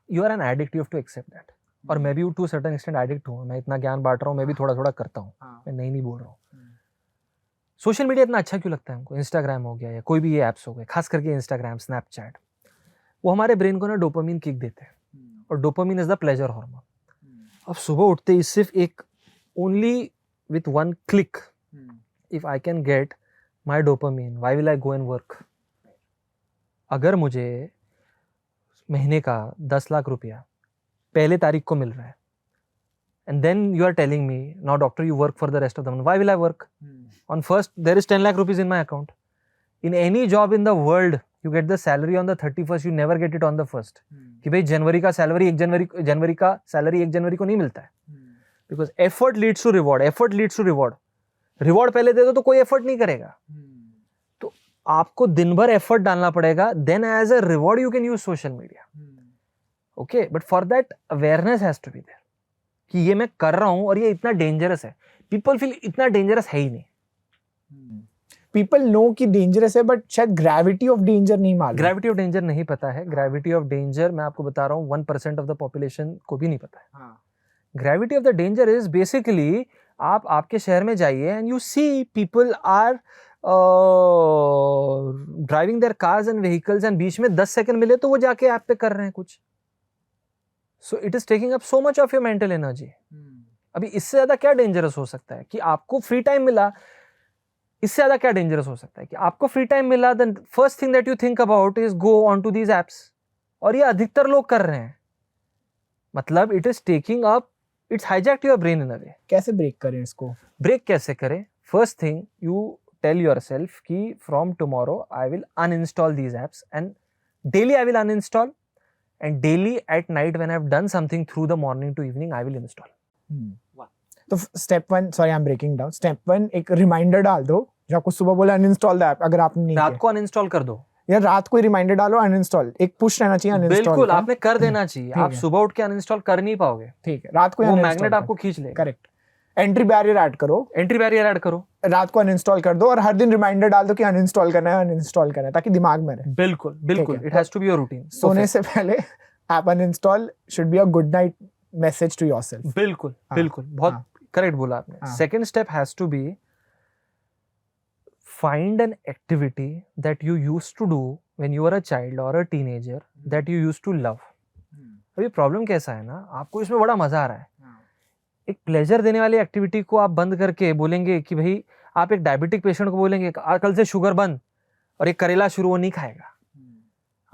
You are an addict, you have to accept that. और मैं भी to a certain extent addict हूँ. मैं इतना ज्ञान बांट रहा हूँ, मैं भी थोड़ा थोड़ा करता हूँ. मैं नहीं बोल रहा हूँ. सोशल मीडिया इतना अच्छा क्यों लगता है हमको? इंस्टाग्राम हो गया या कोई भी ये ऐप्स हो गए, खास करके इंस्टाग्राम, स्नैपचैट, वो हमारे ब्रेन को ना डोपामिन किक देते हैं. और dopamine is the pleasure hormone. अब सुबह उठते ही सिर्फ एक only with one click if I can get my dopamine, why will I go and work? अगर मुझे महीने का 10 लाख रुपया पहले तारीख को मिल रहा है and then you are telling me now doctor you work for the rest of the month, why will I work? On first there is 10 lakh rupees in my account. In any job in the world you get the salary on the 31st, you never get it on the 1st. कि भाई जनवरी का सैलरी 1 जनवरी को नहीं मिलता है. Because effort leads to reward. Reward पहले दे दो तो कोई एफर्ट नहीं करेगा. तो आपको दिन भर एफर्ट डालना पड़ेगा, then as a reward you can use social media. Okay, but for that awareness has to be there कि ये मैं कर रहा हूं और ये इतना डेंजरस है. पीपल फील इतना डेंजरस है ही नहीं. पीपल नो कि डेंजरस है बट शायद ग्रेविटी ऑफ डेंजर नहीं मालूम. ग्रेविटी ऑफ डेंजर नहीं पता है. ग्रेविटी ऑफ डेंजर मैं आपको बता रहा हूँ 1% ऑफ द पॉपुलेशन को भी नहीं पता है. Gravity of the danger is basically आप आपके शहर में जाइए and you see people are driving their cars and vehicles and बीच में 10 सेकंड मिले तो वो जाके ऐप पे कर रहे हैं कुछ. सो it is taking up so much of your mental energy. अभी इससे ज्यादा क्या डेंजरस हो सकता है कि आपको फ्री टाइम मिला? इससे ज्यादा क्या डेंजरस हो सकता है कि आपको फ्री टाइम मिला, then first thing that you think about is go on to these apps. और ये अधिकतर लोग कर रहे हैं. मतलब it is taking up, it's hijacked your brain in a way. कैसे ब्रेक करें इसको? ब्रेक कैसे करें? First thing you tell yourself कि from tomorrow I will uninstall these apps and daily I will uninstall and daily at night when I've done something through the morning to evening I will install. तो step 1, sorry I am breaking down. Step 1 एक रिमाइंडर डाल दो जो आपको सुबह बोला अनइंस्टॉल द ऐप. अगर आपने नहीं रात को अनइंस्टॉल कर दो या रात को ही रिमाइंडर डालो अनइंस्टॉल. एक पुश रहना चाहिए अनइंस्टॉल. बिल्कुल आपने कर देना चाहिए. आप सुबह उठ के अनइंस्टॉल कर नहीं पाओगे. ठीक है, रात को वो मैग्नेट आपको खींच लेगा. करेक्ट. एंट्री बैरियर ऐड करो. रात को अनइंस्टॉल कर दो और हर दिन रिमाइंडर डाल दो कि अनइंस्टॉल करना है ताकि दिमाग में रहे. बिल्कुल it has to be your routine. सोने से पहले app uninstall should be a good night message to yourself. बिल्कुल बहुत करेक्ट बोला आपने. Second step has to be find an activity that you used to do when you were a child or a teenager that you used to love. अभी प्रॉब्लम कैसा है ना, आपको इसमें बड़ा मजा आ रहा है. एक प्लेजर देने वाली एक्टिविटी को आप बंद करके बोलेंगे कि भाई आप एक डायबिटिक पेशेंट को बोलेंगे कल से शुगर बंद और एक करेला शुरू वो नहीं खाएगा.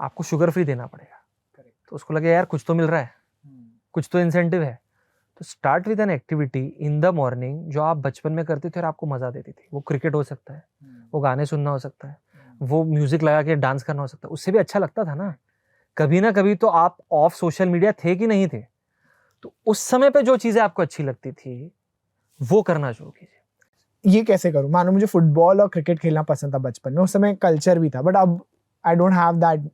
आपको शुगर फ्री देना पड़ेगा. तो उसको लगे यार कुछ तो मिल रहा है, कुछ तो इंसेंटिव है. तो start with an activity in the morning जो आप बचपन में करते थे और आपको मजा देती थी. वो क्रिकेट हो सकता है, वो गाने सुनना हो सकता है, वो म्यूजिक लगा के डांस करना हो सकता है. उससे भी अच्छा लगता था ना. कभी ना कभी तो आप ऑफ सोशल मीडिया थे कि नहीं थे, तो उस समय पे जो चीजें आपको अच्छी लगती थी वो करना शुरू कीजिए. ये कैसे करूं? मानो मुझे फुटबॉल और क्रिकेट खेलना पसंद था बचपन में, उस समय कल्चर भी था, बट अब I don't have that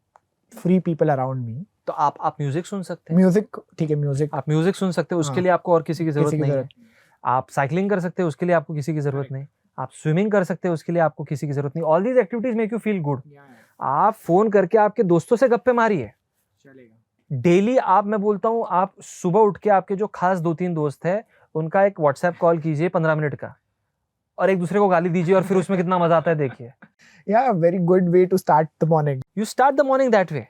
free people around me. तो आप म्यूजिक सुन सकते हैं. म्यूजिक ठीक है, म्यूजिक आप म्यूजिक सुन सकते हैं. उसके लिए आपको और किसी की जरूरत नहीं है. आप साइकिलिंग कर सकते हैं, उसके लिए आपको किसी की जरूरत नहीं. आप स्विमिंग कर सकते हैं, उसके लिए आपको किसी की जरूरत नहीं. All these activities make you feel good. आप फोन करके आपके दोस्तों से गप्पे मारिए डेली. आप मैं बोलता हूँ आप सुबह उठ के आपके जो खास 2-3 दोस्त है उनका एक व्हाट्सएप कॉल कीजिए 15 मिनट का और एक दूसरे को गाली दीजिए और फिर उसमें कितना मजा आता है देखिए. या very good way to start the morning. You start the morning that way.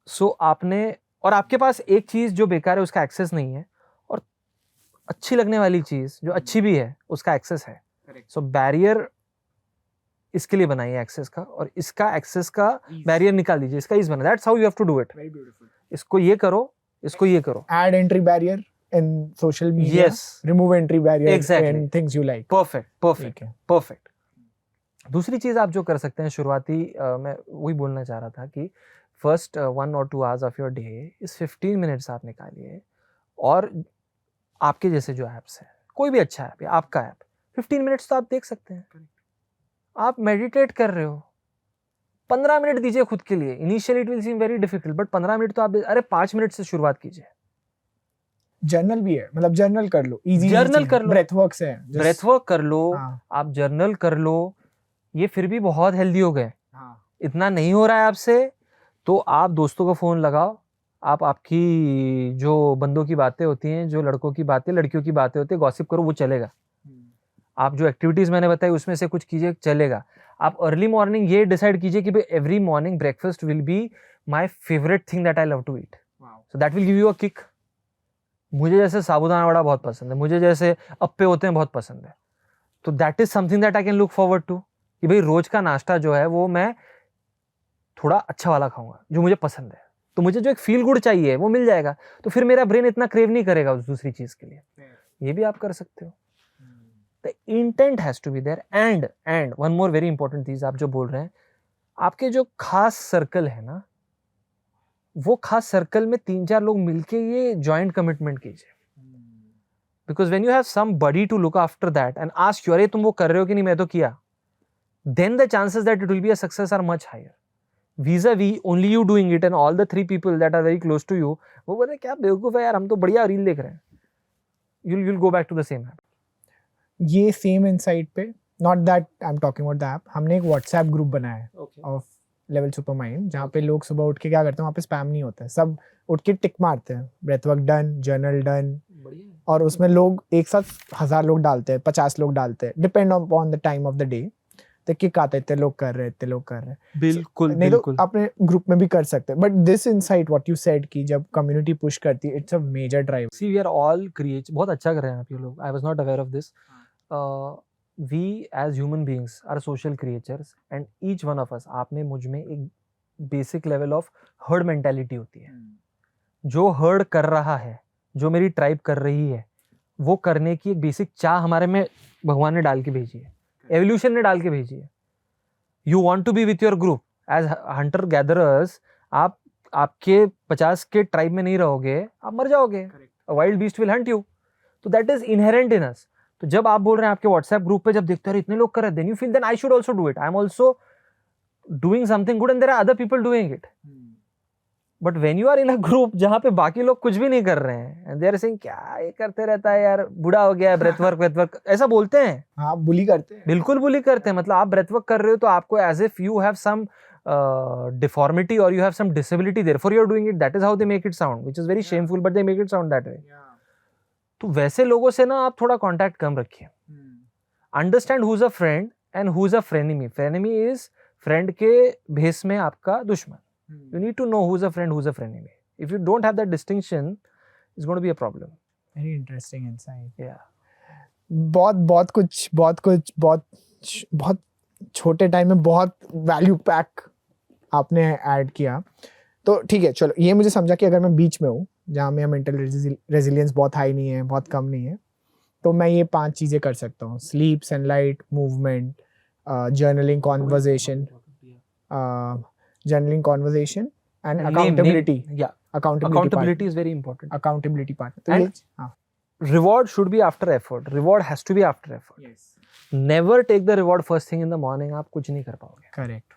So आपने और आपके पास एक चीज जो बेकार है उसका एक्सेस नहीं है और अच्छी लगने वाली चीज जो अच्छी भी है उसका एक्सेस है. सो बैरियर इसके लिए बनाइए एक्सेस का, और इसका एक्सेस का बैरियर निकाल दीजिए, इसका ईज बना, that's how you have to do it. Very beautiful. इसको ये करो, इसको ये करो। Add entry barrier in social media. Yes. Remove entry barrier Exactly. in things you like. Perfect perfect ठीक है. परफेक्ट। दूसरी चीज आप जो कर सकते हैं शुरुआती, मैं वही बोलना चाह रहा था कि first 1 or 2 hours of your day इस 15 मिनट्स आप निकालिए, और आपके जैसे जो ऐप्स हैं, कोई भी अच्छा ऐप या आपका ऐप, 15 मिनट्स तो आप देख सकते हैं। आप मेडिटेट कर रहे हो, 15 मिनट दीजिए खुद के लिए। Initially it will seem very difficult, but 15 minute तो आप, अरे 5 मिनट से शुरुआत कीजिए। जर्नल भी है, मतलब जर्नल कर लो, इजी Journal कर लो। ब्रेथ वर्क से है, just- ब्रेथ वर्क कर लो, हाँ, आप जर्नल कर लो, ये फिर भी बहुत हेल्दी हो गए। हाँ, इतना नहीं हो रहा है आपसे, तो आप दोस्तों को फ़ोन लगाओ, आप आपकी जो बंदों की बातें होती हैं, जो लड़कों की बातें, लड़कियों की बातें होती है, गॉसिप करो, वो चलेगा। आप जो एक्टिविटीज़ मैंने बताई उसमें से कुछ कीजिए, चलेगा। आप अर्ली मॉर्निंग ये डिसाइड कीजिए कि भाई every morning breakfast will be my favourite thing that I love to eat, so that will give you a kick. मुझे जैसे साबूदाना वड़ा बहुत पसंद है, मुझे जैसे अप्पे होते हैं बहुत पसंद है, तो that is something that I can look forward to, कि भाई रोज का नाश्ता जो है वो मैं थोड़ा अच्छा वाला खाऊंगा जो मुझे पसंद है, तो मुझे जो एक फील गुड चाहिए वो मिल जाएगा, तो फिर मेरा ब्रेन इतना क्रेव नहीं करेगा उस दूसरी चीज के लिए। ये भी आप कर सकते हो। The intent has to be there, and one more very important चीज आप जो बोल रहे हैं, आपके जो खास सर्कल है ना, वो खास सर्कल में 3-4 लोग मिलके ये जॉइंट कमिटमेंट कीजिए, because when you have somebody to look after that and ask you, अरे तुम वो कर रहे हो कि नहीं, मैं तो किया, then the chances that it will be a success are much higher. vis-a-vis only you doing it and all the 3 people that are very close to you, वो बोले क्या बेवकूफ है यार, हम तो बढ़िया रील देख रहे हैं, you'll go back to the same habit. ये सेम इनसाइट पे, not that I am talking about the app, हमने एक व्हाट्सएप ग्रुप बनाया है ऑफ लेवल सुपर माइंड, जहाँ पे लोग सुबह उठ के क्या करते हैं, वहाँ पे स्पैम नहीं होता है, सब उठ के टिक मारते हैं, breath work done, journal done, और उसमें लोग एक साथ 1000 लोग डालते हैं, 50 लोग डालते हैं, depend on the time of the day, तो किक आते इतने लोग कर रहे हैं, इतने लोग कर रहे हैं। बिल्कुल नहीं बिल्कुल तो अपने ग्रुप में भी कर सकते हैं, but this insight what you said कि जब कम्युनिटी पुश करती है, it's a major drive. See, we are all create, बहुत अच्छा कर रहे हैं आप ये लोग, I was not aware of this. We as human beings are social creatures and each one of us, आप में मुझ में एक basic level of herd mentality होती है। जो हर्ड कर रहा है, जो मेरी ट्राइब कर रही है, वो करने की एक बेसिक चाह हमारे में भगवान ने डाल के भेजी है, एवोल्यूशन ने डाल के भेजी है। You want to be with your group as hunter gatherers, आप आपके 50 के ट्राइब में नहीं रहोगे, आप मर जाओगे, wild beast will Hunt you, तो दैट इज इनहेरेंट इन अस। तो जब आप बोल रहे हैं आपके व्हाट्सएप ग्रुप पे जब देखते हो इतने लोग कर रहे हैं, then you feel then I should also do it, I am also doing something good and there are other people doing it. But when you are in a group जहाँ पे बाकी लोग कुछ भी नहीं कर रहे हैं एंड दे आर सेइंग क्या ये करते रहता है यार, बूढ़ा हो गया है, ब्रेथ वर्क ऐसा बोलते हैं, हाँ, बुली करते हैं, बिल्कुल बुली करते हैं। मतलब आप ब्रेथ वर्क कर रहे हो तो आपको as if you have some deformity or you have some disability, therefore you are doing it, that is how they make it sound, which is very shameful, but they make it sound that way. तो वैसे लोगों से ना आप थोड़ा कांटेक्ट कम रखिए। Understand who is a friend and who is a frenemy. Frenemy is friend के भेस में आपका दुश्मन। You need to know who's a friend, who's a frenemy. If you don't have that distinction, it's going to be a problem. Very interesting insight. Yeah. बहुत छोटे टाइम में बहुत वैल्यू पैक आपने ऐड किया। तो ठीक है, चलो ये मुझे समझा कि अगर मैं बीच में हूँ जहाँ मेरा मेंटल रेजिलियंस बहुत हाई नहीं है, बहुत कम नहीं है, तो मैं ये 5 चीज़ें कर सकता हूँ: sleep, sunlight, movement, journaling, conversation and accountability. Yeah. Accountability is very important. Accountability part. तो And- ये हाँ, Reward should be after effort. Reward has to be after effort. Never take the reward first thing in the morning. आप कुछ नहीं कर पाओगे। करेक्ट,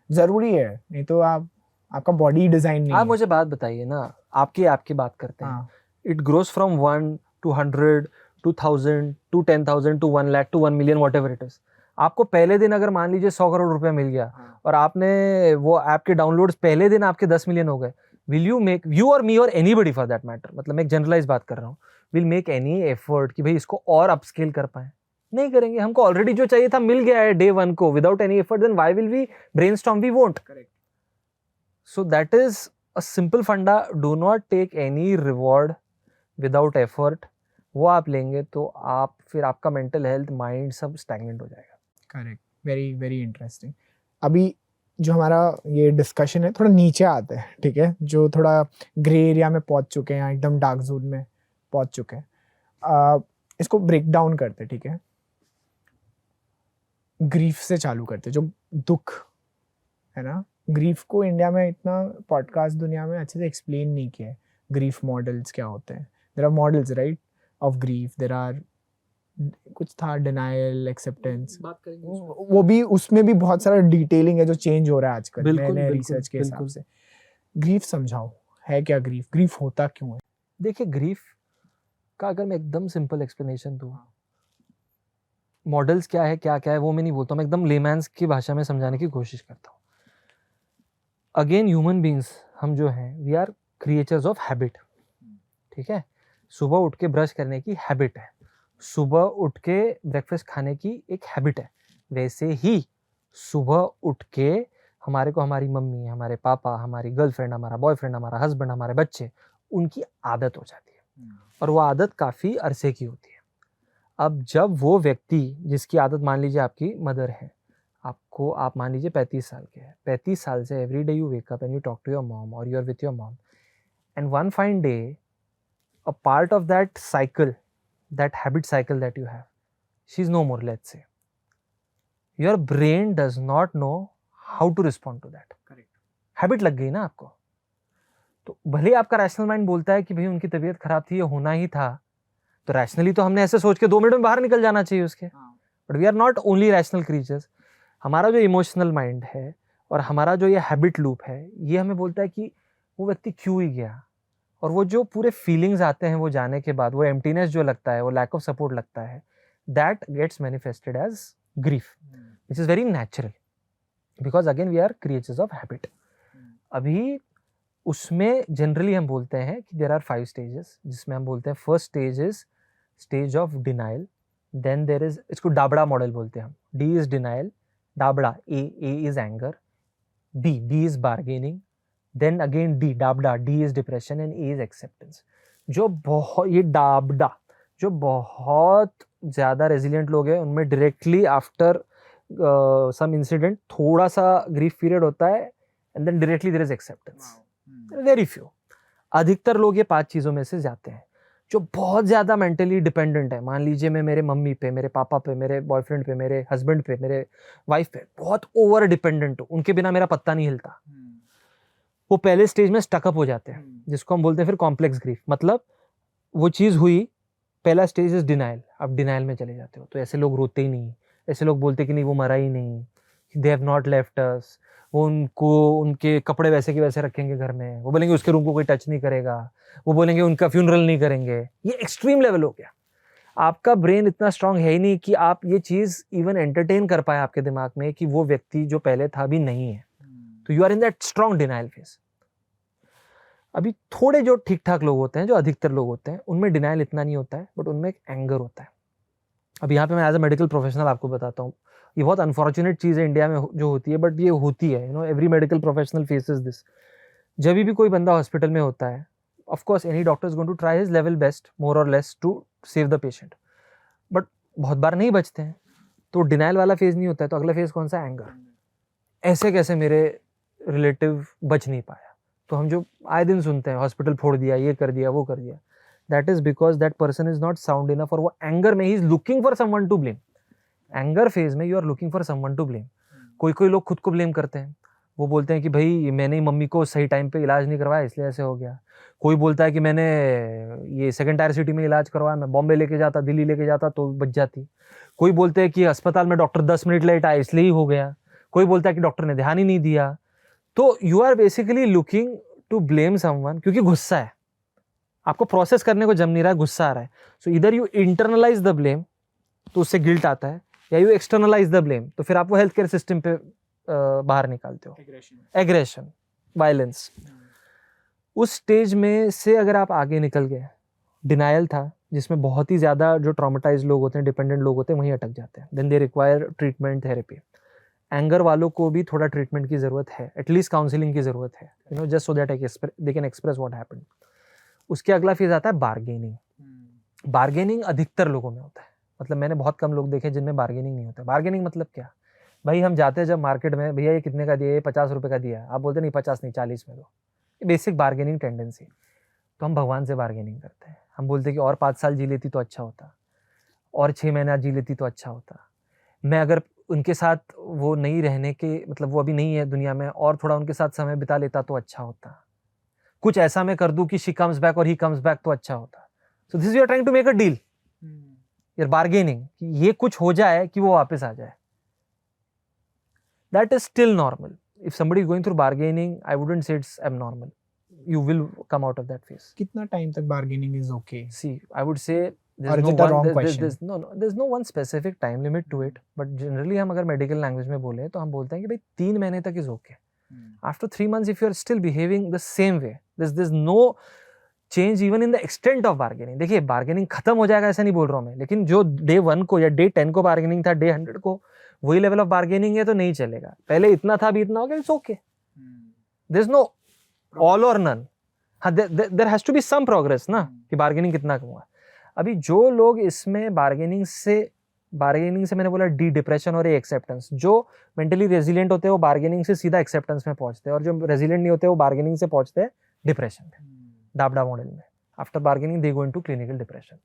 जरूरी है, नहीं तो आपका बॉडी डिजाइन नहीं आप है। मुझे बात बताइए ना, आपकी बात करते हैं। हाँ, It grows from 1 to 100 to 1000 to 10,000 to 1 lakh to 1 million, whatever it is. आपको पहले दिन अगर मान लीजिए 100 करोड़ रुपया मिल गया और आपने वो ऐप के डाउनलोड्स पहले दिन आपके 10 मिलियन हो गए, विल यू मेक, यू और मी और एनीबडी फॉर दैट मैटर, मतलब मैं एक जनरलाइज बात कर रहा हूँ, विल मेक एनी एफर्ट कि भाई इसको और अपस्केल कर पाए? नहीं करेंगे। हमको ऑलरेडी जो चाहिए था मिल गया है डे 1 को without any effort, then why will we brainstorm? We won't. So that is a simple funda, do not take any reward without effort. वो आप लेंगे तो आप फिर आपका मेंटल हेल्थ, माइंड सब स्टैग्नेंट हो जाएगा। करेक्ट। Very very interesting. अभी जो हमारा ये डिस्कशन है थोड़ा नीचे आता है, ठीक है, जो थोड़ा ग्रे एरिया में पहुंच चुके हैं, एकदम डार्क जोन में पहुंच चुके हैं. इसको ब्रेक डाउन करते, ठीक है. ग्रीफ से चालू करते, जो दुख है ना. ग्रीफ को इंडिया में इतना पॉडकास्ट दुनिया में अच्छे से एक्सप्लेन नहीं किया है. ग्रीफ मॉडल्स क्या होते हैं. There are models right of grief. There are कुछ था डिनायल, एक्सेप्टेंस, बात करेंगे वो भी, उसमें भी बहुत सारा डिटेलिंग है जो चेंज हो रहा है आजकल बिल्कुल, नए बिल्कुल, रिसर्च के हिसाब बिल्कुल. से. ग्रीफ समझाओ, है क्या ग्रीफ, ग्रीफ होता क्यों है. देखिए ग्रीफ का अगर मैं एकदम सिंपल एक्सप्लेनेशन दूँ, मॉडल्स क्या है वो मैं नहीं बोलता हूँ, मैं एकदम लेमैन्स की भाषा में समझाने की कोशिश करता हूँ. अगेन ह्यूमन बींग्स हम जो हैं we are creatures of habit. ठीक है, सुबह उठ के ब्रश करने की हैबिट है, सुबह उठ के ब्रेकफास्ट खाने की एक हैबिट है. वैसे ही सुबह उठ के हमारे को हमारी मम्मी, हमारे पापा, हमारी गर्लफ्रेंड, हमारा बॉयफ्रेंड, हमारा हस्बैंड, हमारे बच्चे, उनकी आदत हो जाती है और वो आदत काफ़ी अरसे की होती है. अब जब वो व्यक्ति जिसकी आदत मान लीजिए आपकी मदर है, आपको आप मान लीजिए 35 साल के हैं, 35 साल से every day you wake up and you talk to your mom और you are with your mom and one fine day a part of that cycle, that habit cycle that you have, she's no more, let's say. Your brain does not know how to respond to that. Correct. Habit लग गई ना आपको. तो भले ही आपका रैशनल माइंड बोलता है कि भाई उनकी तबीयत खराब थी, ये होना ही था, तो रैशनली तो हमने ऐसे सोच के 2 मिनट में बाहर निकल जाना चाहिए उसके. But we are not only rational creatures. हमारा जो इमोशनल माइंड है और हमारा जो ये हैबिट लूप है, ये हमें बोलता है कि वो व्यक्ति क्यों ही गया. और वो जो पूरे फीलिंग्स आते हैं वो जाने के बाद, वो एम्प्टीनेस जो लगता है, वो लैक ऑफ सपोर्ट लगता है, that gets manifested as grief, which is very natural because again we are creatures of habit. अभी उसमें जनरली हम बोलते हैं कि देर आर 5 स्टेजेस, जिसमें हम बोलते हैं first stage is stage of denial, then there is, इसको डाबड़ा मॉडल बोलते हैं हम. D is denial, DABDA, A is anger, B is bargaining, then again D, DABDA, D is depression and A is acceptance. जो बहुत, ये डाबडा जो बहुत ज़्यादा रेजिलियंट लोग हैं उनमें डायरेक्टली आफ्टर सम इंसिडेंट थोड़ा सा ग्रीफ पीरियड होता है and then directly there is acceptance. Very few. अधिकतर लोग ये 5 चीज़ों में से जाते हैं. जो बहुत ज़्यादा मेंटली डिपेंडेंट है, मान लीजिए मैं मेरे मम्मी पे, मेरे पापा पे, मेरे बॉयफ्रेंड पे, मेरे हस्बैंड पे, मेरे वाइफ पे बहुत ओवर डिपेंडेंट हूँ, उनके बिना मेरा पत्ता नहीं हिलता, वो पहले स्टेज में स्टकअप हो जाते हैं, जिसको हम बोलते हैं फिर कॉम्प्लेक्स ग्रीफ. मतलब वो चीज़ हुई, पहला स्टेज इज डिनाइल, आप डिनाइल में चले जाते हो. तो ऐसे लोग रोते ही नहीं, ऐसे लोग बोलते कि नहीं वो मरा ही नहीं, दे हैव नॉट लेफ्ट अस, वो उनको उनके कपड़े वैसे के वैसे रखेंगे घर में, वो बोलेंगे उसके रूम को कोई टच नहीं करेगा, वो बोलेंगे उनका फ्यूनरल नहीं करेंगे. ये एक्सट्रीम लेवल हो गया. आपका ब्रेन इतना स्ट्रांग है ही नहीं कि आप ये चीज़ इवन एंटरटेन कर पाए आपके दिमाग में कि वो व्यक्ति जो पहले था भी नहीं है. तो you are in that strong denial phase. अभी थोड़े जो ठीक ठाक लोग होते हैं, जो अधिकतर लोग होते हैं, उनमें डिनाइल इतना नहीं होता है, बट उनमें एक एंगर होता है. अब यहाँ पे मैं एज अ मेडिकल प्रोफेशनल आपको बताता हूँ, ये बहुत अनफॉर्चुनेट चीज़ है इंडिया में जो होती है, बट ये होती है. You know, every medical professional faces this. जब भी कोई बंदा हॉस्पिटल में होता है, of course any doctor is going to try his level best more और less to save the patient, but बहुत बार नहीं बचते हैं. तो डिनाइल वाला फेज नहीं होता है, तो अगला फेज कौन सा? एंगर. ऐसे कैसे मेरे रिलेटिव बच नहीं पाया. तो हम जो आए दिन सुनते हैं, हॉस्पिटल फोड़ दिया, ये कर दिया, वो कर दिया, that is because that person is not sound enough, और वो एंगर में ही is looking for someone to blame. Anger phase में you are looking for someone to blame. कोई लोग खुद को ब्लेम करते हैं, वो बोलते हैं कि भाई मैंने मम्मी को सही टाइम पे इलाज नहीं करवाया इसलिए ऐसे हो गया. कोई बोलता है कि मैंने ये सेकंड टायर सिटी में इलाज करवाया, मैं बॉम्बे लेके जाता, दिल्ली लेके जाता तो बच जाती. कोई बोलते हैं कि अस्पताल में डॉक्टर 10 मिनट लेट आया इसलिए ही हो गया. कोई बोलता है कि डॉक्टर ने ध्यान ही नहीं दिया. तो you are basically looking to blame someone, क्योंकि गुस्सा है, आपको प्रोसेस करने को जम नहीं रहा है, गुस्सा आ रहा है. सो इधर यू इंटरनलाइज द ब्लेम, तो उससे गिल्ट आता है, या यू एक्सटर्नलाइज द ब्लेम, तो फिर आप वो हेल्थ केयर सिस्टम पे बाहर निकालते हो. Aggression, violence. उस स्टेज में से अगर आप आगे निकल गए, डिनायल था जिसमें बहुत ही ज़्यादा जो ट्रॉमेटाइज लोग होते हैं, डिपेंडेंट लोग होते हैं, वहीं अटक जाते हैं. Then they require treatment, therapy. Anger वालों को भी थोड़ा ट्रीटमेंट की ज़रूरत है, एटलीस्ट काउंसलिंग की ज़रूरत है, you no, just so that they can express what happened. उसके अगला फेज आता है बार्गेनिंग. बार्गेनिंग अधिकतर लोगों में होता है, मतलब मैंने बहुत कम लोग देखे जिनमें बार्गेनिंग नहीं होता. बार्गेनिंग मतलब क्या? भाई हम जाते हैं जब मार्केट में, भैया ये कितने का दिया, ये 50 रुपए का दिया, आप बोलते नहीं 50 नहीं 40 में दो, बेसिक बार्गेनिंग टेंडेंसी। तो हम भगवान से बार्गेनिंग करते हैं, हम बोलते हैं कि और 5 साल जी लेती तो अच्छा होता, और 6 महीना जी लेती तो अच्छा होता, मैं अगर उनके साथ वो नहीं रहने के मतलब वो अभी नहीं है दुनिया में, और थोड़ा उनके साथ समय बिता लेता तो अच्छा होता, कुछ ऐसा मैं कर दूं कि शी कम्स बैक और ही कम्स बैक तो अच्छा होता। So this you are trying to make a deal, you are bargaining कि ये कुछ हो जाए कि वो वापस आ जाए। That is still normal. If somebody is going through bargaining, I wouldn't say it's abnormal. You will come out of that phase. कितना टाइम तक bargaining is okay? See, I would say Or is it a wrong question? there's no one specific time limit to it, but generally हम अगर मेडिकल लैंग्वेज में बोले तो हम बोलते हैं कि भाई 3 महीने तक is okay. After 3 months, if you are still behaving the same way, there's no change even in the extent of bargaining. देखिए बार्गेनिंग खत्म हो जाएगा ऐसा नहीं बोल रहा हूँ मैं, लेकिन जो डे 1 को या डे 10 को बार्गेनिंग था, डे 100 को वही लेवल ऑफ बार्गेनिंग है तो नहीं चलेगा। पहले इतना था, अभी इतना हो गया, it's okay. There is no all और नन। हाँ, there has to be some progress ना, कि बार्गेनिंग कितना कम हुआ। अभी जो लोग इसमें बार्गेनिंग से मैंने बोला डी डिप्रेशन और एक्सेप्टेंस, जो मेंटली रेजिलिएंट होते हैं वो बार्गेनिंग से सीधा एक्सेप्टेंस में पहुंचते हैं, और जो रेजिलिएंट नहीं होते वो बार्गेनिंग से पहुंचते हैं डिप्रेशन में, डाबडा मॉडल में। After bargaining they go into clinical depression.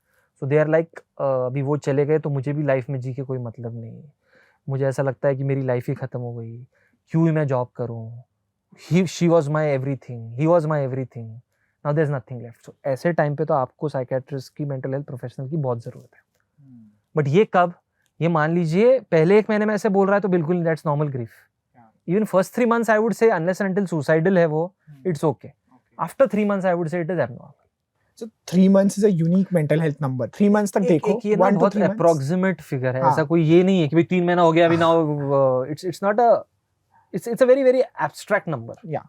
So they are like अभी वो चले गए तो मुझे भी लाइफ में जी के कोई मतलब नहीं है, मुझे ऐसा लगता है कि मेरी लाइफ ही खत्म हो गई, क्यों ही मैं जॉब करूँ, she was my everything, he was my everything, now there is nothing left. So ऐसे टाइम पे तो आपको साइकेट्रिस्ट की, मेंटल हेल्थ प्रोफेशनल की बहुत ज़रूरत है। बट ये कब, ये मान लीजिए पहले 1 महीने में ऐसे बोल रहा है तो बिल्कुल that's normal grief. Even first 3 months I would say unless and until suicidal है वो, it's okay. After 3 months I would say it is abnormal. So 3 months is a unique mental health number. 3 months तक देखो, एक ये ना 1 to बहुत 3 months. अप्रोक्सीमेट फिगर है, हाँ. ऐसा कोई ये नहीं है कि भाई 3 महीना हो गया अभी, now it's not a, it's a very very abstract number. Yeah,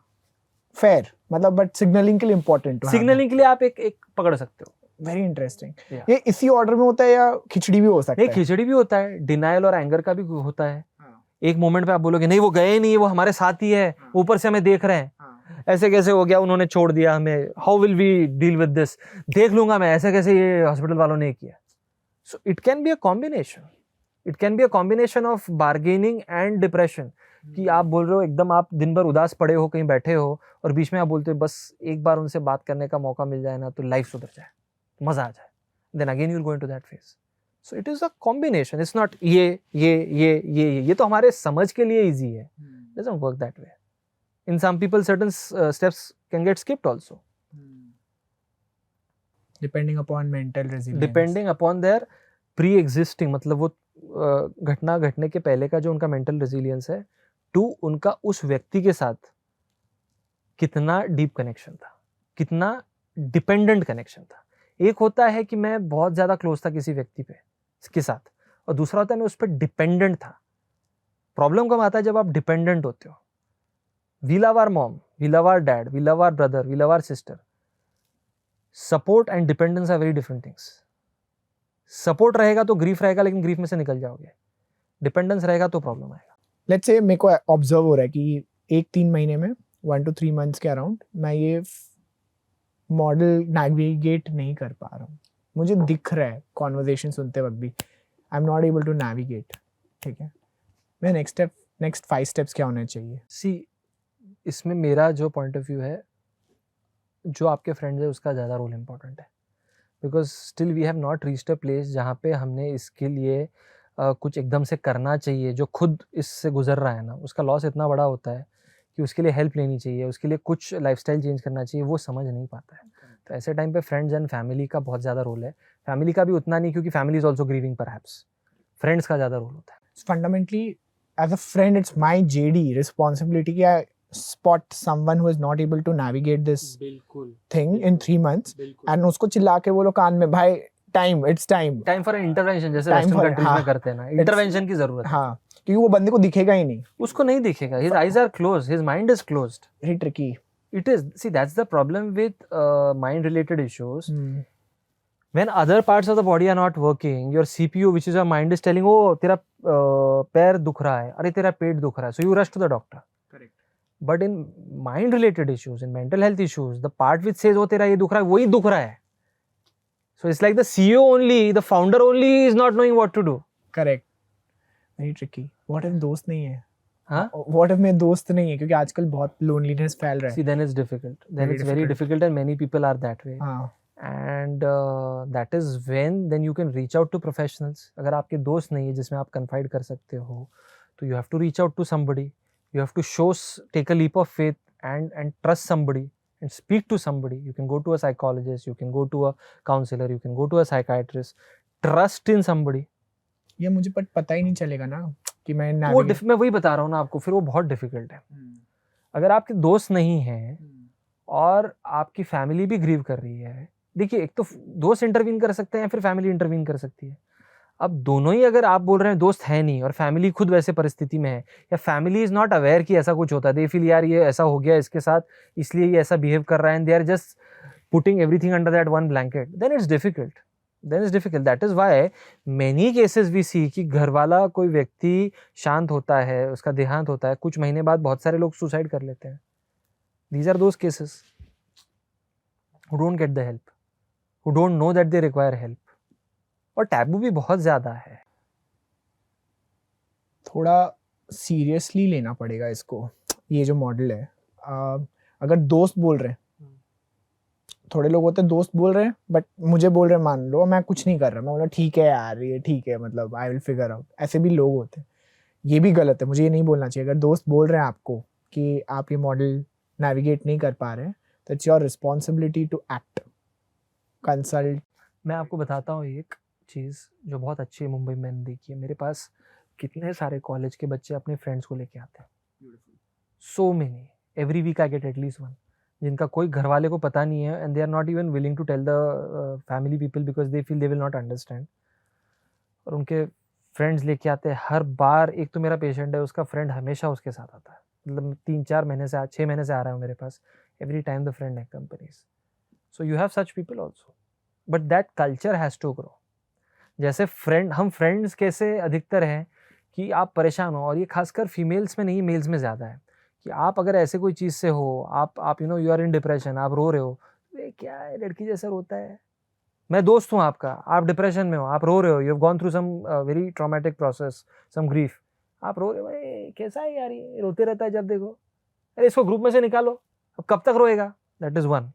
fair. मतलब but signaling के लिए important. सिग्नलिंग के लिए आप एक पकड़ सकते हो। Very interesting. Yeah. ये इसी ऑर्डर में होता है या खिचड़ी भी हो सकता नहीं, है? खिचड़ी भी होता है, डिनायल और एंगर का भी होता है। हाँ. एक मोमेंट पे आप बोलोगे नहीं वो गए नहीं, वो हमारे साथ ही है, ऊपर से हमें देख रहे हैं, ऐसे कैसे हो गया, उन्होंने छोड़ दिया हमें, how will we deal with this, देख लूंगा मैं, ऐसे कैसे ये हॉस्पिटल वालों ने किया। So it can be a combination, it can be a combination of bargaining and depression, कि आप बोल रहे हो एकदम आप दिन भर उदास पड़े हो, कहीं बैठे हो, और बीच में आप बोलते हो बस एक बार उनसे बात करने का मौका मिल जाए ना तो लाइफ सुधर जाए, मजा आ जाए, then again you will go into that phase. So it is a combination, it's not ये तो हमारे समझ के लिए इजी है, doesn't work that way. In some people, certain steps can get skipped also. Depending upon mental resilience. Depending upon their pre-existing, मतलब वो घटना घटने के पहले का जो उनका mental resilience है, to उनका उस व्यक्ति के साथ कितना deep connection था, कितना dependent connection था। एक होता है कि मैं बहुत ज़्यादा close था किसी व्यक्ति पे के साथ, और दूसरा होता है मैं उस पर dependent था। प्रॉब्लम कब आता है, जब आप dependent होते हो। We love our mom, we love our dad, we love our brother, we love our sister. Support and dependence are very different things. Support रहेगा तो grief रहेगा, लेकिन grief में से निकल जाओगे। Dependence रहेगा तो problem आएगा। Let's say मेरे को ऑब्जर्व हो रहा है कि 1-3 महीने में 1 to 3 months के अराउंड मैं ये मॉडल नेविगेट नहीं कर पा रहा हूँ, मुझे दिख रहा है कॉन्वर्जेशन सुनते वक्त भी, I am not able to navigate. ठीक है, मैं नेक्स्ट 5 स्टेप्स क्या होने चाहिए? सी, इसमें मेरा जो पॉइंट ऑफ व्यू है, जो आपके फ्रेंड्स है उसका ज़्यादा रोल इम्पॉर्टेंट है, because still we have not reached a place जहाँ पे हमने इसके लिए कुछ एकदम से करना चाहिए। जो खुद इससे गुजर रहा है ना, उसका लॉस इतना बड़ा होता है कि उसके लिए हेल्प लेनी चाहिए, उसके लिए कुछ लाइफस्टाइल चेंज करना चाहिए, वो समझ नहीं पाता है। तो ऐसे टाइम पे फ्रेंड्स एंड फैमिली का बहुत ज़्यादा रोल है। फैमिली का भी उतना नहीं, क्योंकि family is also grieving perhaps, friends का ज़्यादा रोल होता है। Fundamentally as a friend it's my JD responsibility कि I spot someone who is not able to navigate this thing in 3 months and उसको चिल्ला के बोलो कान में, भाई it's time फॉर इंटरवेंशन, जैसे Time वेस्टर्न for- कंट्रीज हाँ, में करते हैं ना, इंटरवेंशन की जरूरत है। हाँ, क्योंकि वो बंदे को दिखेगा ही नहीं, उसको नहीं दिखेगा, his eyes are closed, his mind is closed. very tricky. It is, see, that's the problem with mind related issues. When other parts of the body are not working, your CPU, which is your mind, is telling, oh तेरा पैर दुख रहा है, अरे तेरा पेट दुख रहा है, so you rush to the doctor. Correct. But in mind related issues, in mental health issues, the part which says, oh तेरा ये दुख रहा है, वही दुख रहा है। So it's like the CEO only, the founder only is not knowing what to do. Correct. Very tricky. What if दोस्त नहीं है? हाँ? व्हाट इफ मेरे दोस्त नहीं है, क्योंकि आजकल बहुत लोनलीनेस फैल रहा है. See, then it's difficult. Then Very it's very difficult, and many people are that way. हाँ. And that is when then you can reach out to professionals. अगर आपके दोस्त नहीं है जिसमें आप confide कर सकते हो, तो you have to reach out to somebody. You have to take a leap of faith and trust somebody and speak to somebody. You can go to a psychologist, you can go to a counselor, you can go to a psychiatrist. Trust in somebody. ये मुझे पता ही नहीं चलेगा ना कि मैं मैं वही बता रहा हूँ ना आपको, फिर वो बहुत डिफिकल्ट है. अगर आपके दोस्त नहीं हैं और आपकी फैमिली भी ग्रीव कर रही है, देखिए एक तो दोस्त इंटरवीन कर सकते हैं या फिर फैमिली इंटरवीन कर सकती है. अब दोनों ही अगर आप बोल रहे हैं दोस्त है नहीं और फैमिली खुद वैसे परिस्थिति में है, या फैमिली इज नॉट अवेयर कि ऐसा कुछ होता है, दे फील यार ये ऐसा हो गया इसके साथ इसलिए ये ऐसा बिहेव कर रहा है, and they are just putting everything under that one blanket, then it's difficult. That is why many cases we see कि घर वाला कोई व्यक्ति शांत होता है, उसका देहांत होता है, कुछ महीने बाद बहुत सारे लोग सुसाइड कर लेते हैं. These are those cases who don't get the help, who don't know that they require help. और टैबू भी बहुत ज्यादा है. थोड़ा सीरियसली लेना पड़ेगा इसको, ये जो मॉडल है. अगर दोस्त बोल रहे हैं, थोड़े लोग होते हैं दोस्त बोल रहे हैं बट मुझे बोल रहे हैं, मान लो मैं कुछ नहीं कर रहा, मैं बोला ठीक है यार ये ठीक है, मतलब आई विल फिगर आउट. ऐसे भी लोग होते हैं. ये भी गलत है, मुझे ये नहीं बोलना चाहिए. अगर दोस्त बोल रहे हैं आपको कि आप ये मॉडल नेविगेट नहीं कर पा रहे हैं, तो it's your responsibility to act, consult. मैं आपको बताता हूँ एक चीज़ जो बहुत अच्छी है, मुंबई में देखी है. मेरे पास कितने सारे कॉलेज के बच्चे अपने फ्रेंड्स को लेके आते हैं. So many, every week I get at least one, जिनका कोई घर वाले को पता नहीं है, and they are not even willing to tell the family people because they feel they will not understand. और उनके फ्रेंड्स लेके आते हैं हर बार. एक तो मेरा पेशेंट है, उसका फ्रेंड हमेशा उसके साथ आता है, मतलब 3-4 महीने से 6 महीने से आ रहा है मेरे पास. एवरी टाइम द फ्रेंड है companies. So you have such people also, but that culture has to grow. जैसे हम फ्रेंड्स कैसे अधिकतर हैं कि आप परेशान हो, और ये खासकर फीमेल्स में नहीं, मेल्स में ज़्यादा है कि आप अगर ऐसे कोई चीज़ से हो, आप यू आर इन डिप्रेशन, आप रो रहे हो, ये क्या है लड़की जैसा रोता है, मैं दोस्त हूँ आपका, आप डिप्रेशन में हो, आप रो रहे हो, you have gone through some very traumatic process, some grief, आप रो रहे हो, भाई कैसा है यार ये रोते रहता है जब देखो, अरे इसको ग्रुप में से निकालो, अब कब तक रोएगा. That is 1.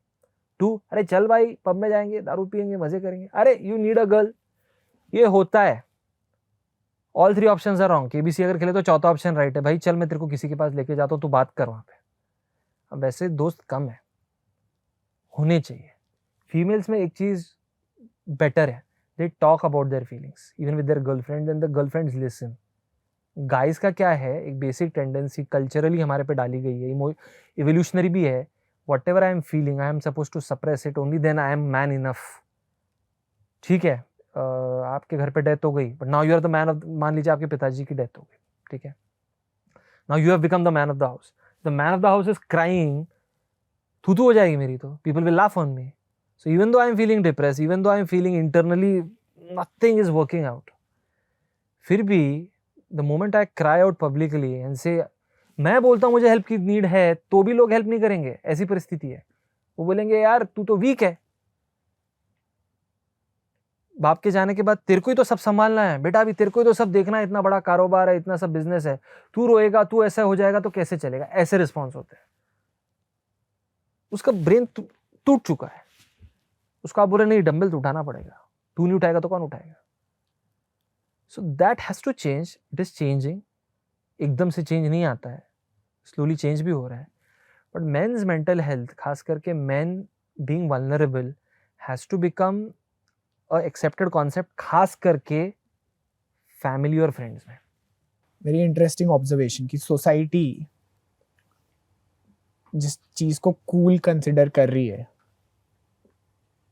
2, अरे चल भाई पब में जाएंगे, दारू पियेंगे, मजे करेंगे, अरे यू नीड अ गर्ल. ये होता है. All 3 options are wrong. KBC अगर खेले तो चौथा ऑप्शन राइट है, भाई चल मैं तेरे को किसी के पास लेके जाता हूँ, तू बात कर वहाँ पे. अब वैसे दोस्त कम है, होने चाहिए. फीमेल्स में एक चीज़ बेटर है, they talk about their feelings even with their girlfriend and the girlfriends listen. Guys का क्या है, एक बेसिक टेंडेंसी कल्चरली हमारे पे डाली गई है, इवोल्यूशनरी भी है, whatever I am feeling I am suppose to suppress it, only then I am man enough. ठीक है, आपके घर पे डेथ हो गई, but now you are the man of, मान लीजिए आपके पिताजी की डेथ हो गई, ठीक है, now you have become the man of the house. The man of the house is crying, थू हो जाएगी मेरी तो, people will laugh on me. So even though I am feeling depress, even though I am feeling internally nothing is working out, फिर भी the moment I cry out publicly and से, मैं बोलता हूँ मुझे हेल्प की नीड है, तो भी लोग हेल्प नहीं करेंगे. ऐसी परिस्थिति है, वो बोलेंगे यार तू तो वीक है, बाप के जाने के बाद तेरे को ही तो सब संभालना है बेटा, अभी तेरे को ही तो सब देखना है, इतना बड़ा कारोबार है, इतना सब बिजनेस है, तू रोएगा, तू ऐसा हो जाएगा तो कैसे चलेगा. ऐसे रिस्पॉन्स होते हैं. उसका ब्रेन टूट चुका है, उसको आप बोले नहीं डंबल तो उठाना पड़ेगा, तू नहीं उठाएगा तो कौन उठाएगा. So that has to change. It is changing. एकदम से चेंज नहीं आता है, स्लोली चेंज भी हो रहा है. बट मेन्स मेंटल हेल्थ, खास करके men being vulnerable, has to become accepted concept, खास करके फैमिली और फ्रेंड्स में. वेरी इंटरेस्टिंग ऑब्जर्वेशन कि सोसाइटी जिस चीज को कूल कंसिडर कर रही है,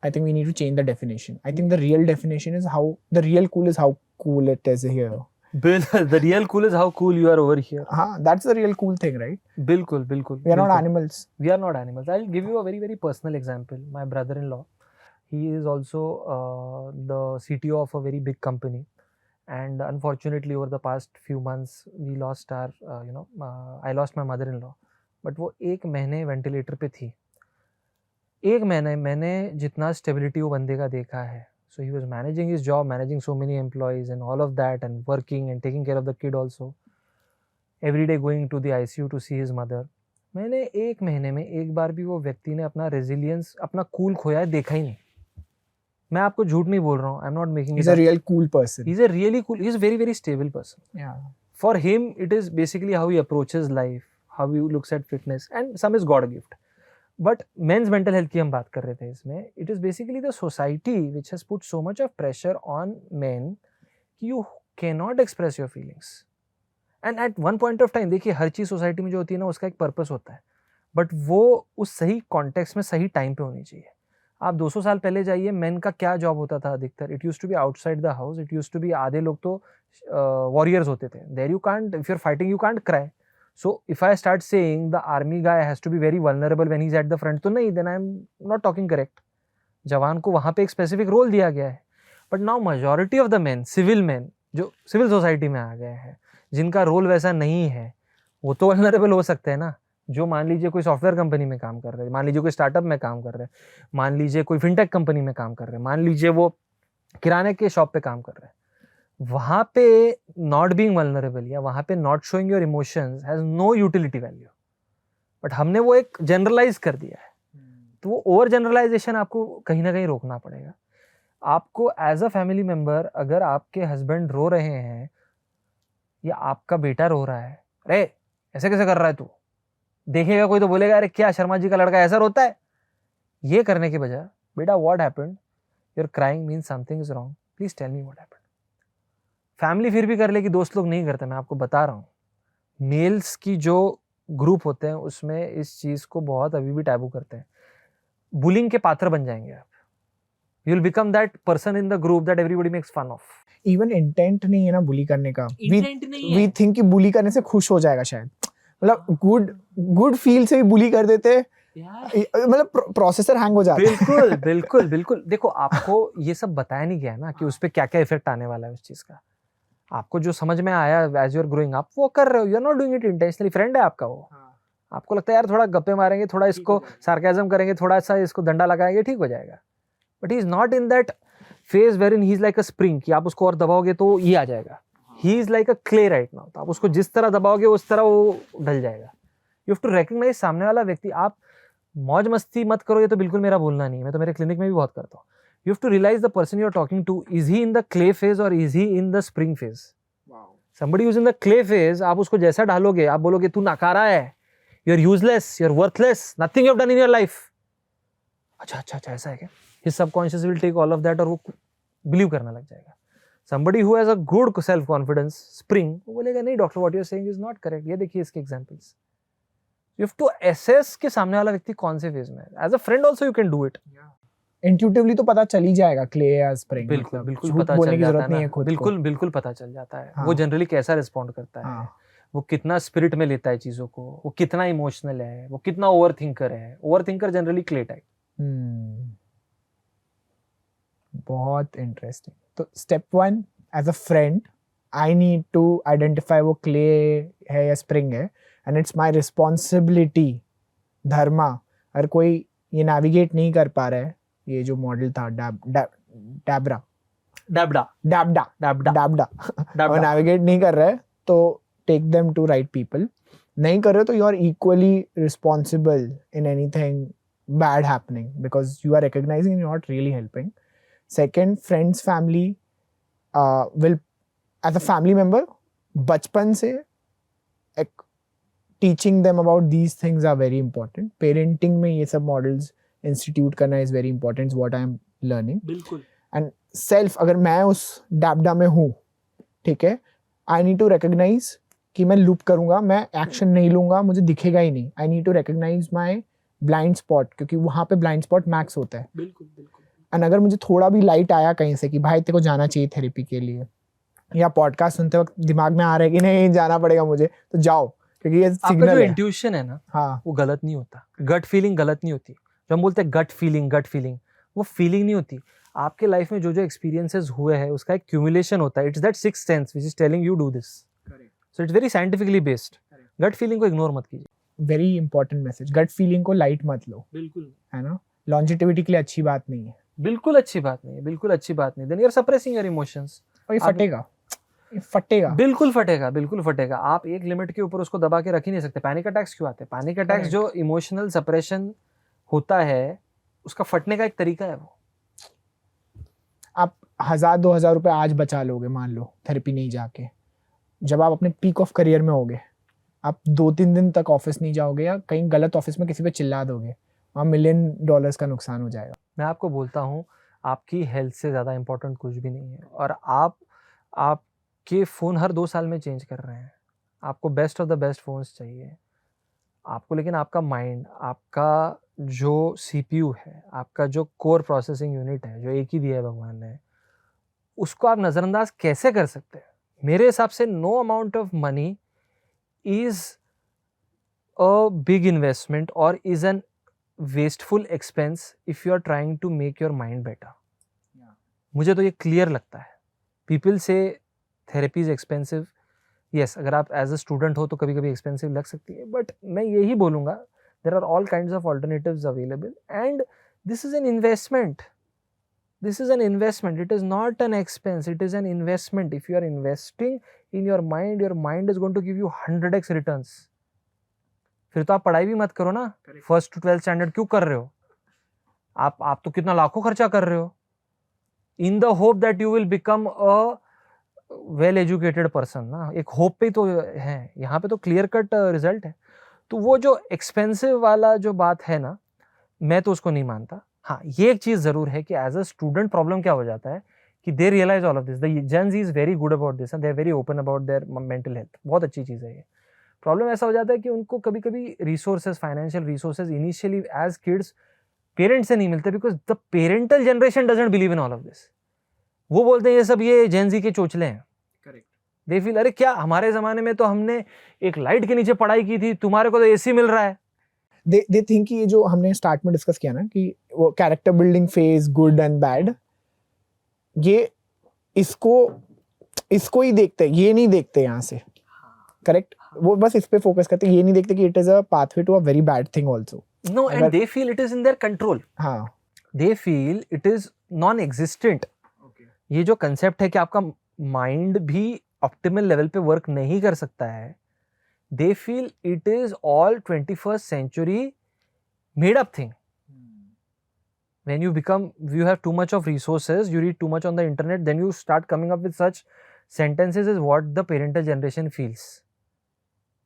I think we need to change the definition. I think the real definition is how the real cool is how cool it is here. The real cool is how cool you are over here. हाँ, that's the real cool thing, right? बिल्कुल. We are not animals. We are not animals. I'll give you a very, very personal example. My brother-in-law, he is also the CTO of a very big company, and unfortunately over the past few months we lost our I lost my mother-in-law. But वो 1 महीने वेंटिलेटर पे थी. 1 महीने मैंने जितना स्टेबिलिटी वो बंदे का देखा है, So he was managing his job, managing so many employees and all of that, and working and taking care of the kid also. Every day going to the ICU to see his mother. मैंने 1 महीने में एक बार भी वो व्यक्ति ने अपना रेजिलियंस, अपना कूल खोया है देखा ही नहीं. मैं आपको झूठ नहीं बोल रहा हूँ. I'm not making it He's a up. real cool person. He's a really cool. He's a very very stable person. Yeah. For him, it is basically how he approaches life, how he looks at fitness, and some is God gift. But men's mental health की हम बात कर रहे थे इसमें. It is basically the society which has put so much of pressure on men कि you cannot express your feelings. And at one point of time, देखिए हर चीज़ सोसाइटी में जो होती है ना उसका एक पर्पस होता है, बट वो उस सही कॉन्टेक्स्ट में सही टाइम पे होनी चाहिए. आप 200 साल पहले जाइए, मेन का क्या जॉब होता था अधिकतर. It use to be outside the house. It use to be, आधे लोग तो वॉरियर्स होते थे. There you can't, if you are fighting you can't cry. So if I start saying the army guy has to be very vulnerable when he is at the front, तो नहीं, then I am not talking correct. जवान को वहाँ पे एक स्पेसिफिक रोल दिया गया है. But now majority of the man, civil man जो सिविल सोसाइटी में आ गए हैं, जिनका रोल वैसा नहीं है, वो तो वल्नरेबल हो सकते हैं ना. जो मान लीजिए कोई सॉफ्टवेयर कंपनी में काम कर रहे हैं, मान लीजिए कोई स्टार्टअप में काम कर रहे हैं, मान लीजिए कोई फिनटेक कंपनी में काम कर रहे हैं, मान लीजिए वो किराने के शॉप पे काम कर रहे हैं, वहाँ पे नॉट बीइंग वल्नरेबल या वहाँ पे not showing your emotions has no utility value. But हमने वो एक जनरलाइज कर दिया है. तो वो ओवर जनरलाइजेशन आपको कहीं ना कहीं रोकना पड़ेगा. आपको एज अ फैमिली मेम्बर, अगर आपके हस्बैंड रो रहे हैं या आपका बेटा रो रहा है, अरे ऐसे कैसे कर रहा है तू, देखेगा कोई तो बोलेगा अरे क्या शर्मा जी का लड़का ऐसा रोता है, ये करने के बजाय बेटा what happened, you're crying means something is wrong, please tell me what happened. Family फिर भी कर लेगी, दोस्त लोग नहीं करते. मैं आपको बता रहा हूँ, मेल्स की जो ग्रुप होते हैं उसमें इस चीज़ को बहुत अभी भी टैबू करते हैं. बुलिंग के पात्र बन जाएंगे आप. You will become that person in the group that everybody makes fun of. Even intent नहीं है ना बुली करने का. इंटेंट नहीं है. वी थिंक कि बुली करने से खुश हो जाएगा शायद. मतलब गुड फील से भी बुली कर देते, मतलब प्रोसेसर हैंग हो जाता है. बिल्कुल बिल्कुल बिल्कुल. देखो आपको ये सब बताया नहीं गया ना कि उस पर क्या क्या इफेक्ट आने वाला है उस चीज का. आपको जो समझ में आया as you are growing up वो कर रहे हो. You are not doing it intentionally. Friend है आपका वो. आपको लगता है यार थोड़ा गप्पे मारेंगे, थोड़ा इसको सार्केज्म करेंगे, थोड़ा सा इसको डंडा लगाएंगे, ठीक हो जाएगा. But he is not in that phase wherein he is like a spring कि आप उसको और दबाओगे तो ये आ जाएगा. He is like a clay right now. तो आप उसको जिस तरह दबाओगे उस तरह वो ढल जाएगा. यू हैव टू रिकॉग्नाइज सामने वाला व्यक्ति. आप मौज मस्ती मत करो, ये तो बिल्कुल मेरा बोलना नहीं है. मैं तो मेरे क्लिनिक में भी बहुत करता हूँ. You have to realise the person you are talking to, is he in the clay phase और is he in the spring phase. Somebody is in the clay phase, आप उसको जैसा डालोगे, आप बोलोगे तू नकारा है, you are useless, you are worthless, nothing you have done in your life. अच्छा अच्छा अच्छा ऐसा है क्या? His subconscious will take all of that और वो बिलीव करने लग जाएगा. Somebody who has a good self confidence spring, वो बोलेगा नहीं doctor what you're saying is not correct. ये देखिए इसके examples. You have to assess कि सामने वाला व्यक्ति कौन से फेज में है. As a friend also you can do it. Intuitively तो पता चल ही जाएगा क्ले या स्प्रिंग. बिल्कुल बिल्कुल झूठ पता बोलने चल की जाता जरूरत है नहीं है ना. खुद को. बिल्कुल बिल्कुल पता चल जाता है. हाँ. वो जनरली कैसा रिस्पॉन्ड करता है, हाँ. वो कितना स्पिरिट में लेता है चीजों को, वो कितना इमोशनल है, वो कितना ओवर थिंकर है. Over thinker generally clay type. बहुत इंटरेस्टिंग. तो step 1 as a friend I need to identify वो क्ले है या स्प्रिंग है, and it's my responsibility, dharma. अगर कोई ये नेविगेट नहीं कर पा रहा है, ये जो मॉडल था डैबडा और नेविगेट नहीं कर रहा है, तो take them to right people. नहीं कर रहे तो you are equally responsible in anything bad happening because you are recognizing you're not really helping. Second, friends, family will, as a family member, बचपन से teaching them about these things are very important. Parenting में ये सब models institute करना is very important, is what I am learning. बिल्कुल. And self, अगर मैं उस डैबडा में हूँ, ठीक है, I need to recognize कि मैं लूप करूँगा, मैं एक्शन नहीं लूँगा, मुझे दिखेगा ही नहीं. I need to recognize my blind spot, क्योंकि वहाँ पे ब्लाइंड स्पॉट मैक्स होता है. बिल्कुल बिल्कुल. एंड अगर मुझे थोड़ा भी लाइट आया कहीं से कि भाई तेरे को जाना चाहिए थेरेपी के लिए, या पॉडकास्ट सुनते वक्त दिमाग में आ रहा है कि नहीं जाना पड़ेगा मुझे, तो जाओ, क्योंकि ये सिग्नल है. इंट्यूशन है ना, हाँ, वो गलत नहीं होता. गट फीलिंग गलत नहीं होती. जो हम बोलते हैं गट फीलिंग, वो फीलिंग नहीं होती. आपके लाइफ में जो जो एक्सपीरियंसेस हुए हैं उसका एक क्यूमुलेशन होता है. It's that sixth sense which is telling you do this. So it's very scientifically based. Gut feeling को इग्नोर मत कीजिए. Very important message. Gut feeling को लाइट मत लो, बिल्कुल है ना. लॉन्जिटिविटी के लिए अच्छी बात नहीं है. बिल्कुल अच्छी बात नहीं है, बिल्कुल अच्छी बात नहीं। Then you are suppressing your emotions. और ये फटेगा, ये फटेगा। बिल्कुल फटेगा, बिल्कुल फटेगा। आप एक लिमिट के ऊपर उसको दबा के रख ही नहीं सकते। पैनिक अटैक्स क्यों आते हैं? पैनिक अटैक्स जो इमोशनल सप्रेशन होता है, उसका फटने का एक तरीका है वो। आप 1000-2000 रुपए आज बचा लोगे, मान लो थेरेपी नहीं जाके, जब आप अपने पीक ऑफ करियर में होगे, आप 2-3 दिन तक ऑफिस नहीं जाओगे या कहीं गलत ऑफिस में किसी पे चिल्ला दोगे, वहाँ $1,000,000 का नुकसान हो जाएगा। मैं आपको बोलता हूँ, आपकी हेल्थ से ज़्यादा इम्पोर्टेंट कुछ भी नहीं है। और आपके फ़ोन हर 2 साल में चेंज कर रहे हैं। आपको best of the best phones चाहिए आपको, लेकिन आपका माइंड, आपका जो सीपीयू है, आपका जो कोर प्रोसेसिंग यूनिट है, जो एक ही दिया है भगवान ने, उसको आप नज़रअंदाज कैसे कर सकते हैं? मेरे हिसाब से no amount of money is a big investment और is an wasteful expense if you are trying to make your mind better. मुझे तो ये क्लियर लगता है। People say therapy is expensive. Yes, अगर आप एज अ स्टूडेंट हो तो कभी कभी एक्सपेंसिव लग सकती है, बट मैं यही बोलूँगा, there are all kinds of alternatives available and this is an investment. This is an investment. It is not an expense. It is an investment. If you are investing in your mind is going to give you 100x returns. फिर तो आप पढ़ाई भी मत करो ना। फर्स्ट टू 12th स्टैंडर्ड क्यों कर रहे हो? आप तो कितना लाखों खर्चा कर रहे हो in the hope that you will become a well educated person ना। एक होप पे तो है, यहाँ पे तो क्लियर कट रिजल्ट है। तो वो जो एक्सपेंसिव वाला जो बात है ना, मैं तो उसको नहीं मानता। हाँ, ये एक चीज़ ज़रूर है कि एज अ स्टूडेंट प्रॉब्लम क्या हो जाता है कि they realise all of this. The gen Z is very good about this and they are very open about their mental health. बहुत अच्छी चीज़ है ये। प्रॉब्लम ऐसा हो जाता है कि उनको कभी कभी resources, financial resources initially as kids parents से नहीं मिलते, because the parental generation doesn't believe in all of this. वो बोलते हैं ये सब ये जेन ज़ी के चोचले हैं। करेक्ट। दे फील अरे क्या हमारे ज़माने में तो हमने एक लाइट के नीचे पढ़ाई की थी, तुम्हारे को तो एसी मिल रहा है। दे थिंक कि ये जो हमने स्टार्ट में डिस्कस किया ना कि वो character building phase, good and bad, ये इसको ही देखते हैं, ये नहीं देखते यहाँ से। करेक्ट। वो बस इस पे फोकस करते हैं, ये नहीं देखते कि it is a pathway to a very bad thing also. No, and they feel it is in their control. हाँ, they feel it is non existent. ये जो कंसेप्ट है कि आपका माइंड भी ऑप्टिमल लेवल पे वर्क नहीं कर सकता है, दे feel it is all 21st century made up thing. When you have too much of resources, you read too much on the internet, then you start coming up with such sentences is what the parental generation feels.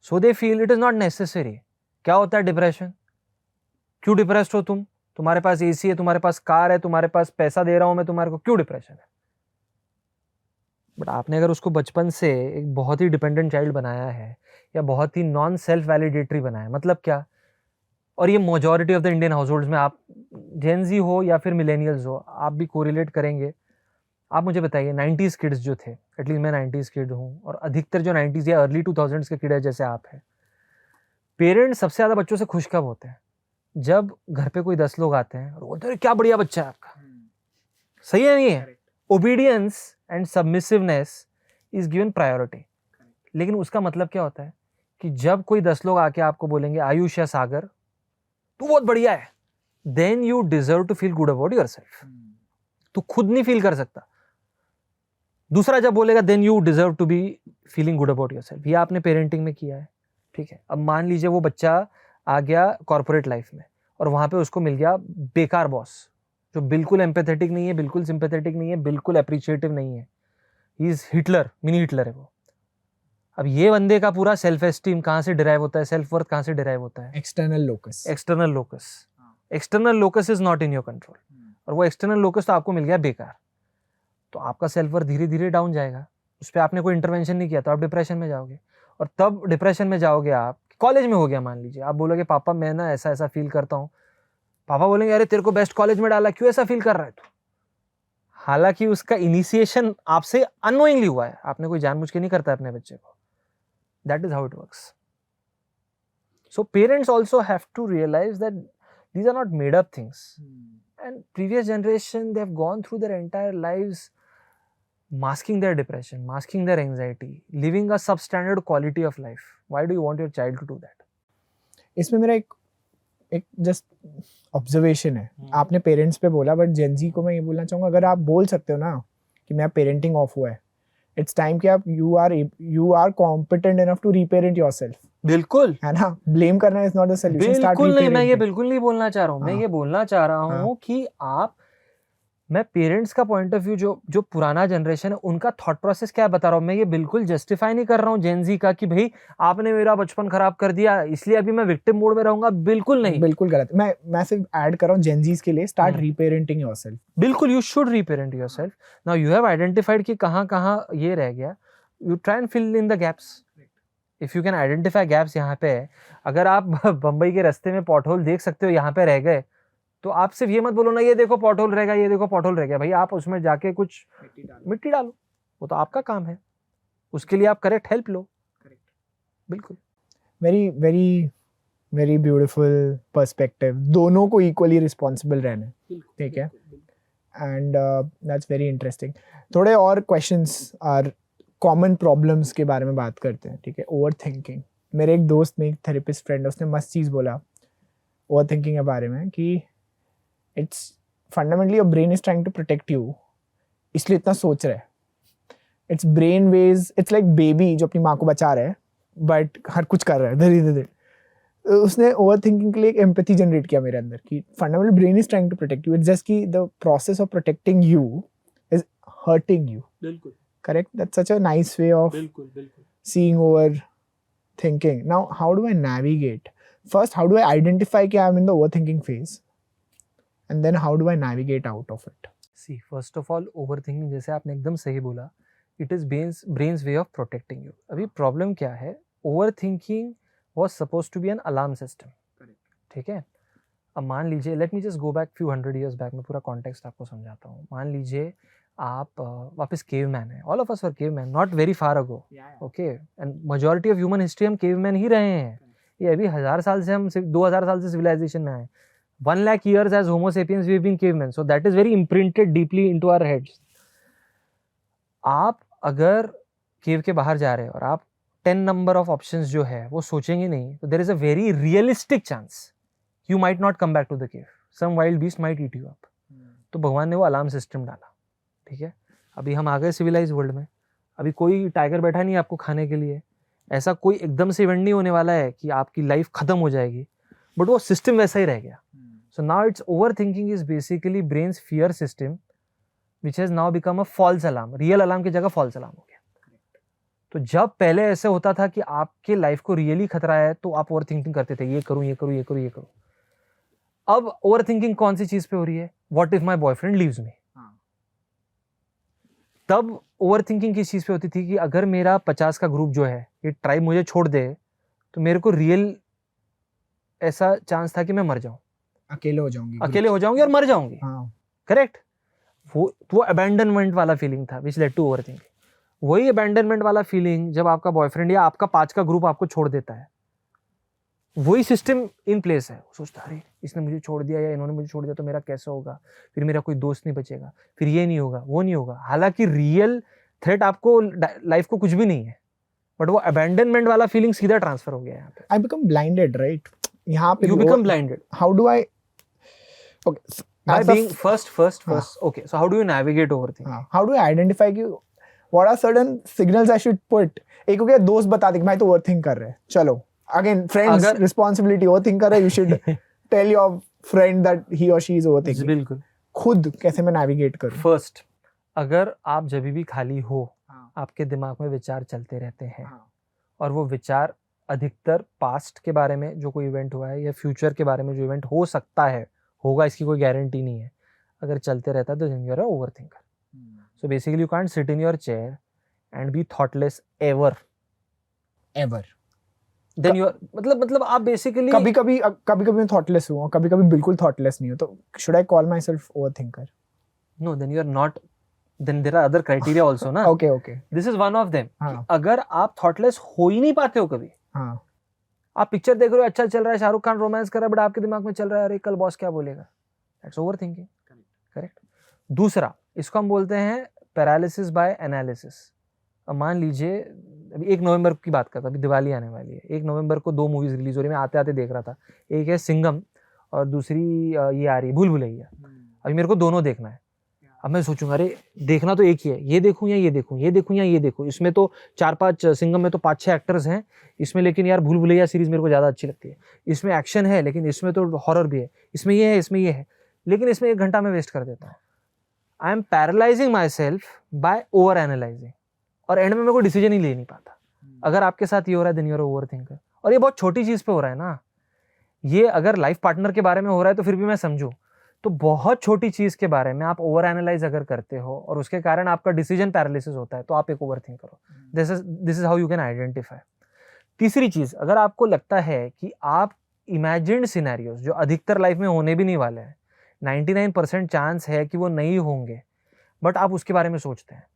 So they feel it is not necessary. क्या होता है डिप्रेशन? क्यों डिप्रेस्ड हो तुम? तुम्हारे पास एसी है, तुम्हारे पास कार है, तुम्हारे पास पैसा दे रहा हूं मैं तुम्हारे को, क्यों डिप्रेशन है? बट आपने अगर उसको बचपन से एक बहुत ही डिपेंडेंट चाइल्ड बनाया है या बहुत ही नॉन सेल्फ वैलिडेटरी बनाया, मतलब क्या? और ये majority of the Indian house holds में, आप जेन ज़ी हो या फिर मिलेनियल्स हो, आप भी कोरिलेट करेंगे। आप मुझे बताइए 90s किड्स जो थे, एटलीस्ट मैं 90s किड हूँ और अधिकतर जो 90s या अर्ली 2000s के किड है जैसे आप हैं, पेरेंट्स सबसे ज़्यादा बच्चों से खुश कब होते हैं? जब घर पे कोई 10 लोग आते हैं और बोलते हैं क्या बढ़िया बच्चा है आपका। सही है नहीं है? Obedience and submissiveness is given priority. लेकिन उसका मतलब क्या होता है कि जब कोई 10 लोग आके आपको बोलेंगे आयुष या सागर तू बहुत बढ़िया है, then you deserve to feel good about yourself. तू खुद नहीं फील कर सकता, दूसरा जब बोलेगा then you deserve to be feeling good about yourself. ये आपने पेरेंटिंग में किया है, ठीक है। अब मान लीजिए वो बच्चा आ गया कॉर्पोरेट लाइफ में और वहां पे उसको मिल गया बेकार बॉस जो बिल्कुल एम्पैथेटिक नहीं है, बिल्कुल सिंपैथेटिक नहीं है, बिल्कुल अप्रिशिएटिव नहीं है। He is Hitler, mini Hitler है वो। अब ये बंदे का पूरा सेल्फ एस्टीम कहाँ से डिराइव होता है, सेल्फ वर्थ कहाँ से डिराइव होता है? External locus. External locus. External locus is not in your control, और वो एक्सटर्नल लोकस तो आपको मिल गया बेकार, तो आपका सेल्फ वर्थ धीरे धीरे डाउन जाएगा। उस पर आपने कोई इंटरवेंशन नहीं किया तो आप डिप्रेशन में जाओगे, और तब डिप्रेशन में जाओगे आप। कॉलेज में हो गया मान लीजिए, आप बोलोगे पापा मैं ना ऐसा ऐसा फील करता हूँ, पापा बोलेंगे अरे तेरे को बेस्ट कॉलेज में डाला, क्यों ऐसा फील कर रहा है तू? हालांकि उसका इनिशिएशन आपसे अननोइंगली हुआ है, आपने कोई जानबूझ के नहीं करता अपने बच्चे को। That is how it works. So parents also have to realize that these are not made up things. And previous generation, they have gone through their entire lives masking their depression, masking their anxiety, living a substandard quality of life. Why do you want your child to do that? इसमें मेरा एक एक जस्ट ऑब्जर्वेशन है, आपने पेरेंट्स पे बोला, बट जेनजी को मैं ये बोलना चाहूँगा, अगर आप बोल सकते हो ना कि मेरा पेरेंटिंग ऑफ हुआ है, इट्स टाइम कि आप you are competent enough to reparent yourself, बिल्कुल है ना. ब्लेम करना is not the solution. Start बिल्कुल नहीं, मैं ये reparenting. बिल्कुल नहीं बोलना चाह रहा हूँ. मैं हाँ. ये बोलना चाह रहा हाँ. हूँ कि मैं पेरेंट्स का पॉइंट ऑफ व्यू, जो पुराना जनरेशन है उनका थॉट प्रोसेस क्या बता रहा हूँ. मैं ये बिल्कुल जस्टिफाई नहीं कर रहा हूँ जेनजी का कि भाई आपने मेरा बचपन खराब कर दिया इसलिए अभी मैं विक्टिम मोड में रहूंगा. बिल्कुल नहीं, बिल्कुल गलत. मैं सिर्फ ऐड कर रहा हूँ जेनजीज के लिए, स्टार्ट रीपेरेंटिंग योरसेल्फ. बिल्कुल you should reparent yourself. Now you have identified कि कहाँ कहाँ ये रह गया. You try and fill in the gaps. If you can identify gaps यहाँ पे है. अगर आप बम्बई के रास्ते में पॉटहोल देख सकते हो यहाँ पे रह गए, तो आप सिर्फ ये मत बोलो ना ये देखो पॉटहोल रह गया, ये देखो पॉटहोल रह गया. भाई आप उसमें जाके कुछ मिट्टी डालो, वो तो आपका काम है. उसके लिए आप करेक्ट हेल्प लो. बिल्कुल. Very very very beautiful perspective. दोनों को इक्वली रिस्पॉन्सिबल रहना है, ठीक है. And that's very interesting. थोड़े और क्वेश्चंस और कॉमन प्रॉब्लम्स के बारे में बात करते हैं, ठीक है. Over thinking. मेरे एक दोस्त में, एक थेरेपिस्ट फ्रेंड, उसने मस्त चीज़ बोला ओवर थिंकिंग के बारे में कि it's fundamentally your brain is trying to protect you, इसलिए इतना सोच रहा है. It's brain ways, it's like baby जो अपनी माँ को बचा रहा है बट हर कुछ कर रहा है धीरे धीरे. उसने ओवर थिंकिंग के लिए एक एम्पैथी जनरेट किया मेरे अंदर कि fundamentally brain is trying to protect you, it's just कि the process of protecting you is hurting you. बिल्कुल. Correct? That's such a nice way of seeing overthinking. Now, how do I navigate? First, how do I identify that I'm in the overthinking phase? And then how do I navigate out of it? See, first of all, overthinking जैसे आपने एकदम सही बोला, it is brain's way of protecting you. अभी प्रॉब्लम क्या है? Overthinking was supposed to be an alarm system. ठीक है. अब मान लीजिए, let me just go back few hundred years back, मैं पूरा context आपको समझाता हूँ. मान लीजिए आप वापस caveman है. All of us were caveman, not very far ago. Okay, and majority of human history हम caveman ही रहे हैं. ये अभी 1000 साल से हम 2000 साल से civilization में आए. 1 lakh years as Homo sapiens we've been cavemen. So that is very imprinted deeply into our heads. आप अगर केव के बाहर जा रहे हैं और आप 10 नंबर ऑफ ऑप्शंस जो है वो सोचेंगे नहीं, तो there is a very realistic chance you might not come back to the cave. Some wild beast might eat you up. तो भगवान ने वो अलार्म सिस्टम डाला. ठीक है. अभी हम आ गए सिविलाइज वर्ल्ड में. अभी कोई टाइगर बैठा नहीं आपको खाने के लिए. ऐसा कोई एकदम से इवेंट नहीं होने वाला है कि आपकी लाइफ खत्म हो जाएगी, बट वो सिस्टम वैसा ही रह गया. So now it's over thinking is basically brain's fear system which has now become a false alarm. Real alarm की जगह फॉल्स अलार्म हो गया. तो जब पहले ऐसे होता था कि आपके लाइफ को रियली खतरा है तो आप ओवर थिंकिंग करते थे, ये करूं ये करूं ये करूं ये करूं. अब ओवर थिंकिंग कौन सी चीज पे हो रही है? What if my boyfriend leaves me. तब ओवर थिंकिंग किस चीज पे होती थी कि अगर मेरा 50 का ग्रुप जो है ये ट्राइब मुझे छोड़ दे तो मेरे को रियल ऐसा चांस था कि मैं मर जाऊं, अकेले हो जाऊंगी और मर जाऊंगी. हाँ. करेक्ट. वो अबैंडनमेंट वाला फीलिंग था which led to over thinking. वही अबैंडनमेंट वाला फीलिंग जब आपका बॉयफ्रेंड या आपका 5 का ग्रुप आपको छोड़ देता है, वही सिस्टम इन प्लेस है. सोचता अरे इसने मुझे छोड़ दिया या इन्होंने मुझे छोड़ दिया तो मेरा कैसा होगा, फिर मेरा कोई दोस्त नहीं बचेगा, फिर ये नहीं होगा वो नहीं होगा. हालांकि रियल थ्रेट आपको लाइफ को कुछ भी नहीं है, बट वो अबैंडनमेंट वाला फीलिंग सीधा ट्रांसफर हो गया यहाँ पे. I become blinded, right? यहाँ पे You become blinded. How do I? Okay. By as a being first. Okay, so how do you navigate overthinking? How do I identify कि what are certain signals I should put? एक हो गया दोस्त बता दे कि भाई तो ओवरथिंक कर रहे हैं, चलो. Again, friends responsibility, ओवरथिंक कर रहे हैं, you should tell your friend that he or she is overthinking. बिल्कुल. खुद कैसे मैं navigate करूं? फर्स्ट, अगर आप जब भी खाली हो, आपके दिमाग में विचार चलते रहते हैं और वो विचार अधिकतर पास्ट के बारे में जो कोई इवेंट हुआ है या फ्यूचर के बारे में जो इवेंट हो सकता है, होगा इसकी कोई गारंटी नहीं है, अगर चलते रहता है तो you are a overthinker. So basically you can't sit in your chair and be thoughtless ever. Then you मतलब आप बेसिकली कभी मैं थॉटलेस हूँ, कभी बिल्कुल थॉटलेस नहीं हूँ, तो should I call myself overthinker? No, then you are not. Then there are other criteria also ना. Okay. This is one of them. अगर आप थॉटलेस हो ही नहीं पाते हो कभी, आप पिक्चर देख रहे हो, अच्छा चल रहा है, शाहरुख खान रोमांस कर रहा है, बट आपके दिमाग में चल रहा है अरे कल बॉस क्या बोलेगा. That's overthinking. करेक्ट. दूसरा, इसको हम बोलते हैं पैरालिसिस बाय एनालिसिस. अब मान लीजिए अभी 1 नवंबर की बात करता, अभी दिवाली आने वाली है. 1 नवंबर को 2 मूवीज रिलीज हो रही है. मैं आते आते देख रहा था. एक है सिंघम और दूसरी ये आ रही है भूल भुलैया। अभी मेरे को दोनों देखना है। अब मैं सोचूंगा अरे देखना तो एक ही है, ये देखूं या ये देखूं, ये देखूं या ये देखूं। इसमें तो 4-5 सिंघम में तो 5-6 एक्टर्स हैं इसमें, लेकिन यार भूल भुलैया सीरीज मेरे को ज़्यादा अच्छी लगती है। इसमें एक्शन है लेकिन इसमें तो हॉरर भी है, इसमें ये है, इसमें ये है, लेकिन इसमें 1 घंटा मैं वेस्ट कर देता हूँ। I am paralysing myself by over analysing, और एंड में मैं कोई डिसीजन ही ले नहीं पाता। अगर आपके साथ ये हो रहा है then you are over thinker. और ये बहुत छोटी चीज़ पे हो रहा है ना, ये अगर लाइफ पार्टनर के बारे में हो रहा है तो फिर भी मैं समझूं, तो बहुत छोटी चीज के बारे में आप ओवर एनालाइज अगर करते हो और उसके कारण आपका डिसीजन पैरालिसिस होता है तो आप एक ओवर थिंक करो। This is how you can identify. तीसरी चीज, अगर आपको लगता है कि आप इमेजिन्ड सिनेरियोज जो अधिकतर लाइफ में होने भी नहीं वाले हैं, 99% चांस है कि वो नहीं होंगे, बट आप उसके बारे में सोचते हैं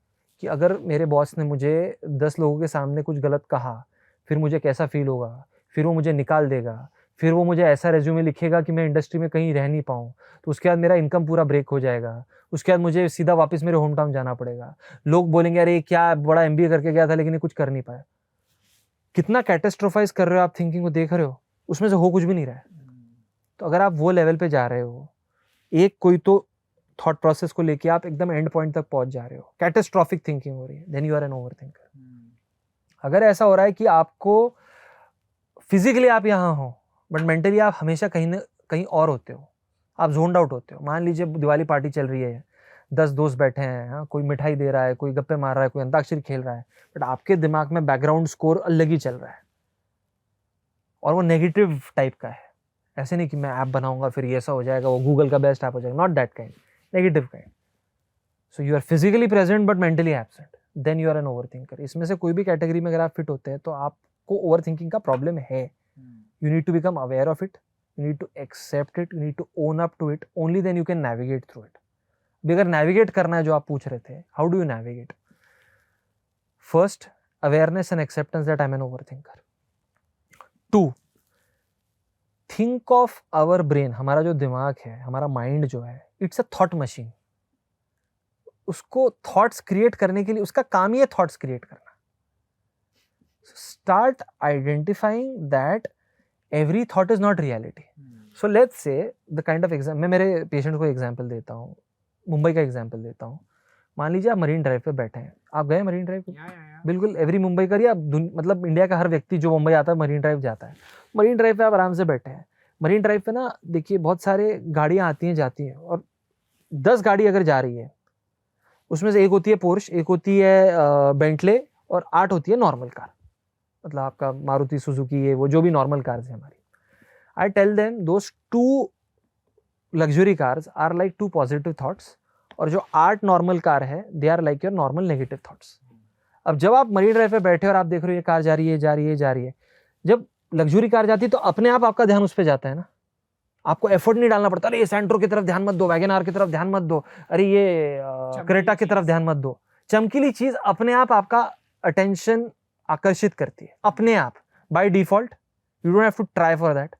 कि अगर मेरे बॉस ने मुझे 10 लोगों के सामने कुछ गलत कहा फिर मुझे कैसा फील होगा, फिर वो मुझे निकाल देगा, फिर वो मुझे ऐसा रेज्यूमे लिखेगा कि मैं इंडस्ट्री में कहीं रह नहीं पाऊँ, तो उसके बाद मेरा इनकम पूरा ब्रेक हो जाएगा, उसके बाद मुझे सीधा वापस मेरे होम टाउन जाना पड़ेगा, लोग बोलेंगे अरे क्या बड़ा MBA करके गया था लेकिन ये कुछ कर नहीं पाया। कितना कैटेस्ट्रोफाइज कर रहे हो आप थिंकिंग को, देख रहे हो उसमें से हो कुछ भी नहीं रहा है। तो अगर आप वो लेवल पे जा रहे हो, एक कोई तो थॉट प्रोसेस को लेके आप एकदम एंड पॉइंट तक पहुंच जा रहे हो, कैटेस्ट्रॉफिक थिंकिंग हो रही है, then you are an over thinker. अगर ऐसा हो रहा है कि आपको फिजिकली आप यहाँ हो बट मेंटली आप हमेशा कहीं ना कहीं और होते हो, आप जोन्ड आउट होते हो। मान लीजिए दिवाली पार्टी चल रही है, 10 दोस्त बैठे हैं, हाँ, कोई मिठाई दे रहा है, कोई गप्पे मार रहा है, कोई अंताक्षरी खेल रहा है, बट आपके दिमाग में बैकग्राउंड स्कोर अलग ही चल रहा है और वो नेगेटिव टाइप का है। ऐसे नहीं कि मैं ऐप बनाऊंगा फिर ये ऐसा हो जाएगा, वो गूगल का बेस्ट ऐप हो जाएगा, not that kind, negative kind. So you are physically present but mentally absent, then you are an over thinker. इसमें से कोई भी कैटेगरी में अगर आप फिट होते हैं तो आपको ओवर थिंकिंग का प्रॉब्लम है। You need to become aware of it, you need to accept it, you need to own up to it, only then you can navigate through it. भी अगर navigate करना है जो आप पूछ रहे थे, how do you navigate? First, awareness and acceptance that I'm an overthinker. 2, think of our brain, हमारा जो दिमाग है, हमारा माइंड जो है, it's a thought machine. उसको thoughts create करने के लिए, उसका काम ही है thoughts create करना. Start identifying that every thought is not reality. So let's say the kind of example, मैं मेरे पेशेंट को एग्जांपल देता हूँ, मुंबई का एग्जांपल देता हूँ। मान लीजिए आप मरीन ड्राइव पे बैठे हैं, आप गए मरीन ड्राइव पे? बिल्कुल, एवरी मुंबई का या मतलब इंडिया का हर व्यक्ति जो मुंबई आता है मरीन ड्राइव जाता है। मरीन ड्राइव पे आप आराम से बैठे हैं। मरीन ड्राइव पे ना देखिए बहुत सारे गाड़ियाँ आती हैं जाती हैं, और 10 गाड़ी अगर जा रही है उसमें से एक होती है पोर्श, एक होती है बेंटले, और 8 होती है नॉर्मल कार, मतलब आपका मारुति सुजुकी, ये वो जो भी नॉर्मल कार्स है हमारी। I tell them those 2 luxury cars are like 2 positive thoughts, और जो 8 नॉर्मल कार है they are like your normal negative thoughts. अब जब आप मरीन ड्राइव पे बैठे और आप देख रहे हो ये कार जा रही है जा रही है जा रही है, जब लग्जरी कार जाती है तो अपने आप आपका ध्यान उस पर जाता है ना, आपको एफर्ट नहीं डालना पड़ता, अरे ये सैंट्रो की तरफ ध्यान मत दो, वैगन आर की तरफ ध्यान मत दो, अरे ये क्रेटा की तरफ ध्यान मत दो। चमकीली चीज अपने आप आपका अटेंशन आकर्षित करती है, अपने आप, by default. You don't have to try for that,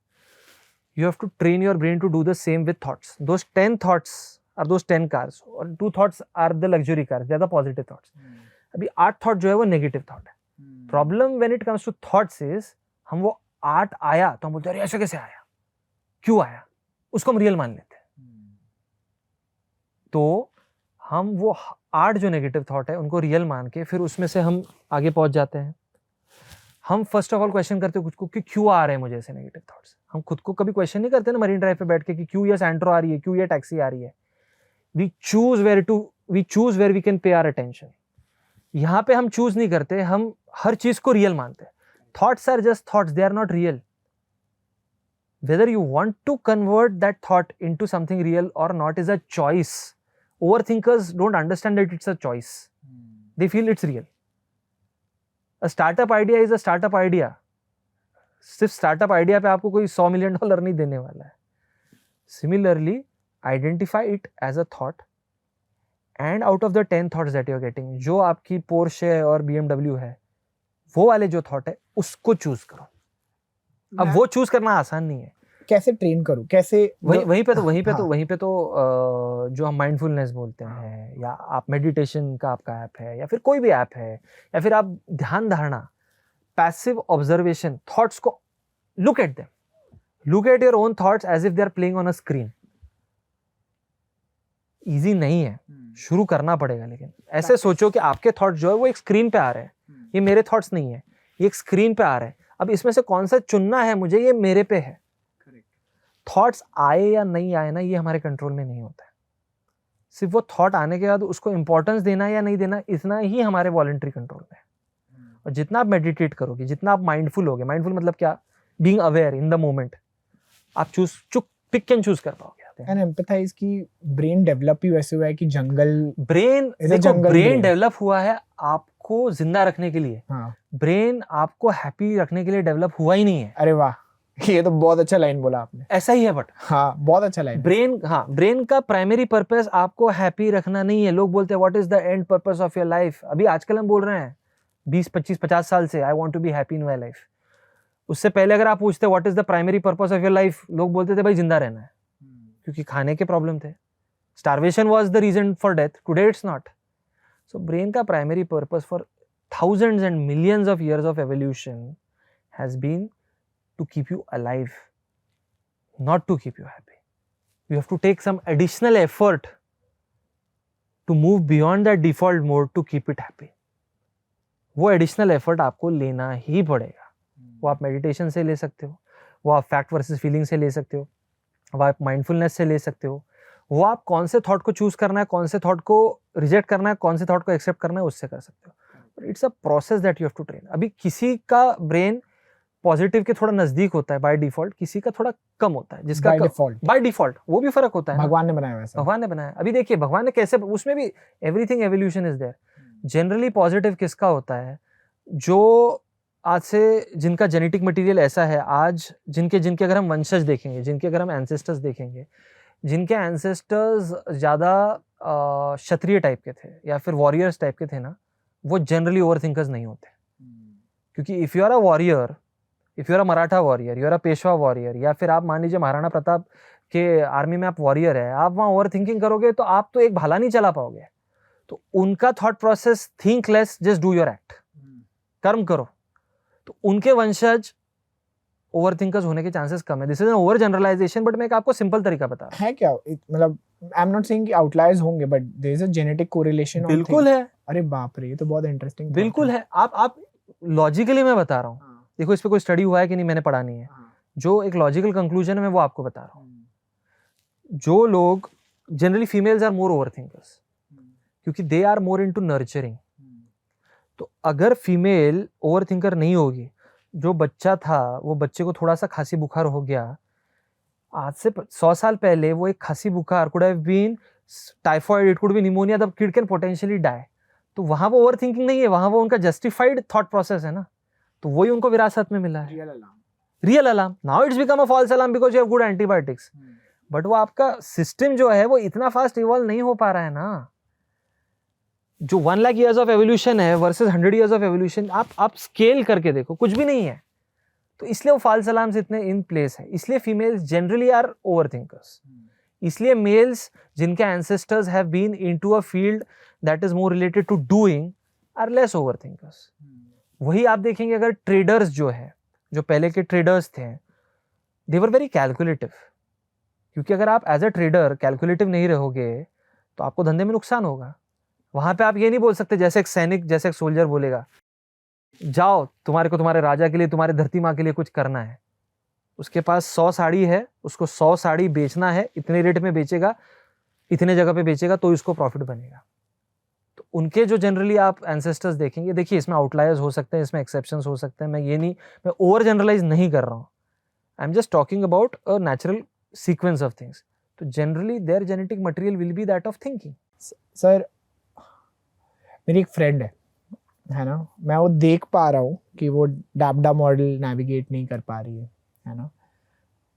you have to train your brain to do the same with thoughts. Those 10 thoughts are those 10 cars, और 2 thoughts are the luxury cars, they are the positive thoughts. अभी 8 थॉट जो है वो नेगेटिव थॉट है। Problem when it comes to thoughts is, हम वो 8 आया तो हम बोलते हैं अरे ऐसे कैसे आया, क्यों आया, उसको हम रियल मान लेते हैं। तो हम वो 8 जो नेगेटिव थॉट है उनको रियल मान के फिर उसमें से हम आगे पहुंच जाते हैं। हम फर्स्ट ऑफ ऑल क्वेश्चन करते हैं खुद को कि क्यों आ रहे हैं मुझे ऐसे नेगेटिव थॉट्स। हम खुद को कभी क्वेश्चन नहीं करते ना मरीन ड्राइव पे बैठ के कि क्यों ये सैंट्रो आ रही है, क्यों ये टैक्सी आ रही है। We choose where we can pay our attention. यहाँ पे हम चूज नहीं करते, हम हर चीज को रियल मानते हैं। Thoughts are just thoughts, they are not real. Whether you want to convert that thought into something real or not is a choice. Overthinkers don't understand that it's a choice. They feel it's real. A startup idea is a startup idea. सिर्फ startup idea पे आपको कोई $100 million नहीं देने वाला है। Similarly, identify it as a thought, and out of the 10 thoughts that you're getting, जो आपकी Porsche और BMW है, वो वाले जो thought है उसको choose करो। अब वो चूज करना आसान नहीं है। कैसे ट्रेन करूं, कैसे वहीं पे तो जो हम माइंडफुलनेस बोलते हैं, या आप मेडिटेशन का आपका ऐप है, या फिर कोई भी ऐप है, या फिर आप ध्यान धारणा, पैसिव ऑब्जर्वेशन, थॉट्स को look at them, look at your own thoughts as if they are playing on a screen. Easy नहीं है, शुरू करना पड़ेगा. लेकिन ऐसे सोचो कि आपके थॉट्स जो है वो एक स्क्रीन पे आ रहे हैं. ये मेरे थॉट्स नहीं है, ये एक स्क्रीन पे आ रहे हैं. अब इसमें से कौन सा चुनना है मुझे, ये मेरे पे है. थॉट्स आए या नहीं आए ना, ये हमारे कंट्रोल में नहीं होता है. सिर्फ वो थॉट आने के बाद उसको इंपॉर्टेंस देना या नहीं देना, इतना ही हमारे वॉलंटरी कंट्रोल में है. और जितना आप मेडिटेट करोगे, जितना आप माइंडफुल होगे, माइंडफुल मतलब क्या, being aware in the moment, आप पिक एंड चूज कर पाओगे. एंड एम्पैथाइज की ब्रेन डेवलप ही वैसे हुआ है कि ब्रेन डेवलप हुआ है आपको जिंदा रखने के लिए. हाँ. ब्रेन आपको हैप्पी रखने के लिए डेवलप हुआ ही नहीं है. अरे वाह, ये तो बहुत अच्छा लाइन बोला आपने. ऐसा ही है. बट हाँ, बहुत अच्छा लाइन. ब्रेन का प्राइमरी पर्पस आपको हैप्पी रखना नहीं है. लोग बोलते हैं what is the end purpose of your life. अभी आजकल हम बोल रहे हैं 20-25-50 साल से I want to be happy in my life. उससे पहले अगर आप पूछते what is the primary purpose of your life, लोग बोलते थे भाई जिंदा रहना है, क्योंकि खाने के प्रॉब्लम थे. Starvation was the reason for death. Today it's not. So brain का primary purpose for thousands and millions of years of evolution has been to keep you alive, not to keep you happy. You have to take some additional effort to move beyond that default mode to keep it happy. वो additional effort आपको लेना ही पड़ेगा. वो आप meditation से ले सकते हो, वो आप fact versus feeling से ले सकते हो, वो आप mindfulness से ले सकते हो, वो आप कौन से थॉट को चूज करना है, कौन से थॉट को रिजेक्ट करना है, कौन से थॉट को एक्सेप्ट करना है, उससे कर सकते हो. It's a process that you have to train. अभी किसी का ब्रेन पॉजिटिव के थोड़ा नजदीक होता है बाय डिफॉल्ट, किसी का थोड़ा कम होता है. जिसका बाय डिफॉल्ट वो भी फर्क होता है. भगवान ने बनाया वैसा. भगवान ने बनाया. अभी देखिए भगवान ने कैसे, उसमें भी everything evolution is there. Generally positive किसका होता है, जो आज से जिनका जेनेटिक मटेरियल ऐसा है, आज जिनके अगर हम वंशज देखेंगे, जिनके अगर हम एंसेस्टर्स देखेंगे, जिनके एंसेस्टर्स ज़्यादा क्षत्रिय टाइप के थे या फिर वॉरियर्स टाइप के थे ना, वो जनरली ओवर थिंकर्स नहीं होते. क्योंकि if you are a warrior, if you are a Maratha warrior, you are a Peshwa warrior, या फिर आप मान लीजिए महाराणा प्रताप के आर्मी में आप वॉरियर है, आप वहाँ ओवर थिंकिंग करोगे तो आप तो एक भाला नहीं चला पाओगे. तो उनका thought process, think less, just do your act, कर्म करो. तो उनके वंशज ओवर थिंकर्स होने के चांसेस कम है. This is an over generalization, but मैं एक आपको सिंपल तरीका बता रहा हूं. है क्या, मतलब आई एम नॉट सेइंग कि आउटलायर्स होंगे, but there is a genetic correlation. बिल्कुल है. अरे बाप रे, ये तो बहुत इंटरेस्टिंग. बिल्कुल है. आप लॉजिकली मैं बता रहा हूँ. देखो इस पे कोई स्टडी हुआ है कि नहीं, मैंने पढ़ा नहीं है. जो एक लॉजिकल कंक्लूजन है मैं वो आपको बता रहा हूँ. जो लोग generally females are more over thinkers, क्योंकि they are more into nurturing. तो अगर फीमेल ओवर थिंकर नहीं होगी, जो बच्चा था वो बच्चे को थोड़ा सा खांसी बुखार हो गया, आज से 100 साल पहले वो एक खांसी बुखार could have been typhoid, it could be pneumonia, the kid can potentially die. तो वहां वो ओवर थिंकिंग नहीं है, वहां वो उनका जस्टिफाइड थॉट प्रोसेस है ना. तो वही उनको विरासत में मिला है. Real alarm. Now it's become a false alarm because you have good antibiotics. But वो आपका सिस्टम जो है वो इतना फास्ट इवॉल्व नहीं हो पा रहा है ना. जो 1 लाख ईयर्स ऑफ एवोल्यूशन है वर्सेस 100 ईयर्स ऑफ एवोल्यूशन, आप स्केल करके देखो, कुछ भी नहीं है. तो इसलिए वो फॉल्स अलार्म्स इतने इन प्लेस है. इसलिए females generally are over thinkers. इसलिए मेल्स जिनके ancestors have been into a field that is more related to doing are less over thinkers. वही आप देखेंगे अगर ट्रेडर्स जो है, जो पहले के ट्रेडर्स थे, दे वर वेरी कैलकुलेटिव. क्योंकि अगर आप एज अ ट्रेडर कैलकुलेटिव नहीं रहोगे तो आपको धंधे में नुकसान होगा. वहां पे आप ये नहीं बोल सकते जैसे एक सैनिक, जैसे एक सोल्जर बोलेगा जाओ तुम्हारे को तुम्हारे राजा के लिए, तुम्हारे धरती माँ के लिए कुछ करना है. उसके पास 100 साड़ी है, उसको 100 साड़ी बेचना है, इतने रेट में बेचेगा, इतने जगह पे बेचेगा तो इसको प्रॉफिट बनेगा. तो उनके जो जनरली आप एंसेस्टर्स देखेंगे, देखिए इसमें आउटलायर्स हो सकते हैं, इसमें एक्सेप्शंस हो सकते हैं. मैं ओवर जनरलाइज नहीं कर रहा हूँ. I am just talking about a natural sequence of things. तो generally their genetic material will be that of thinking. Sir, मेरी एक फ्रेंड है ना, मैं वो देख पा रहा हूँ कि वो डैपडा मॉडल नेविगेट नहीं कर पा रही है ना,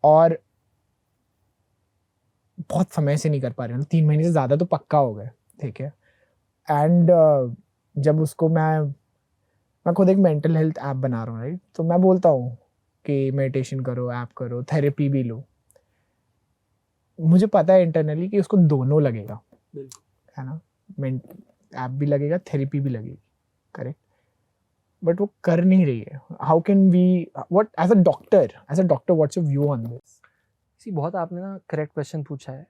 और बहुत समय से नहीं कर पा रही है, 3 महीने से ज़्यादा तो पक्का हो गए. ठीक है. एंड जब उसको मैं खुद एक मेंटल हेल्थ ऐप बना रहा हूँ, राइट, तो मैं बोलता हूँ कि मेडिटेशन करो, ऐप करो, थेरेपी भी लो. मुझे पता है इंटरनली कि उसको दोनों लगेगा, है ना, ऐप भी लगेगा, थेरेपी भी लगेगी, करेक्ट. बट वो कर नहीं रही है. How can we, what as a doctor what's your view on this? See बहुत आपने ना करेक्ट क्वेश्चन पूछा है.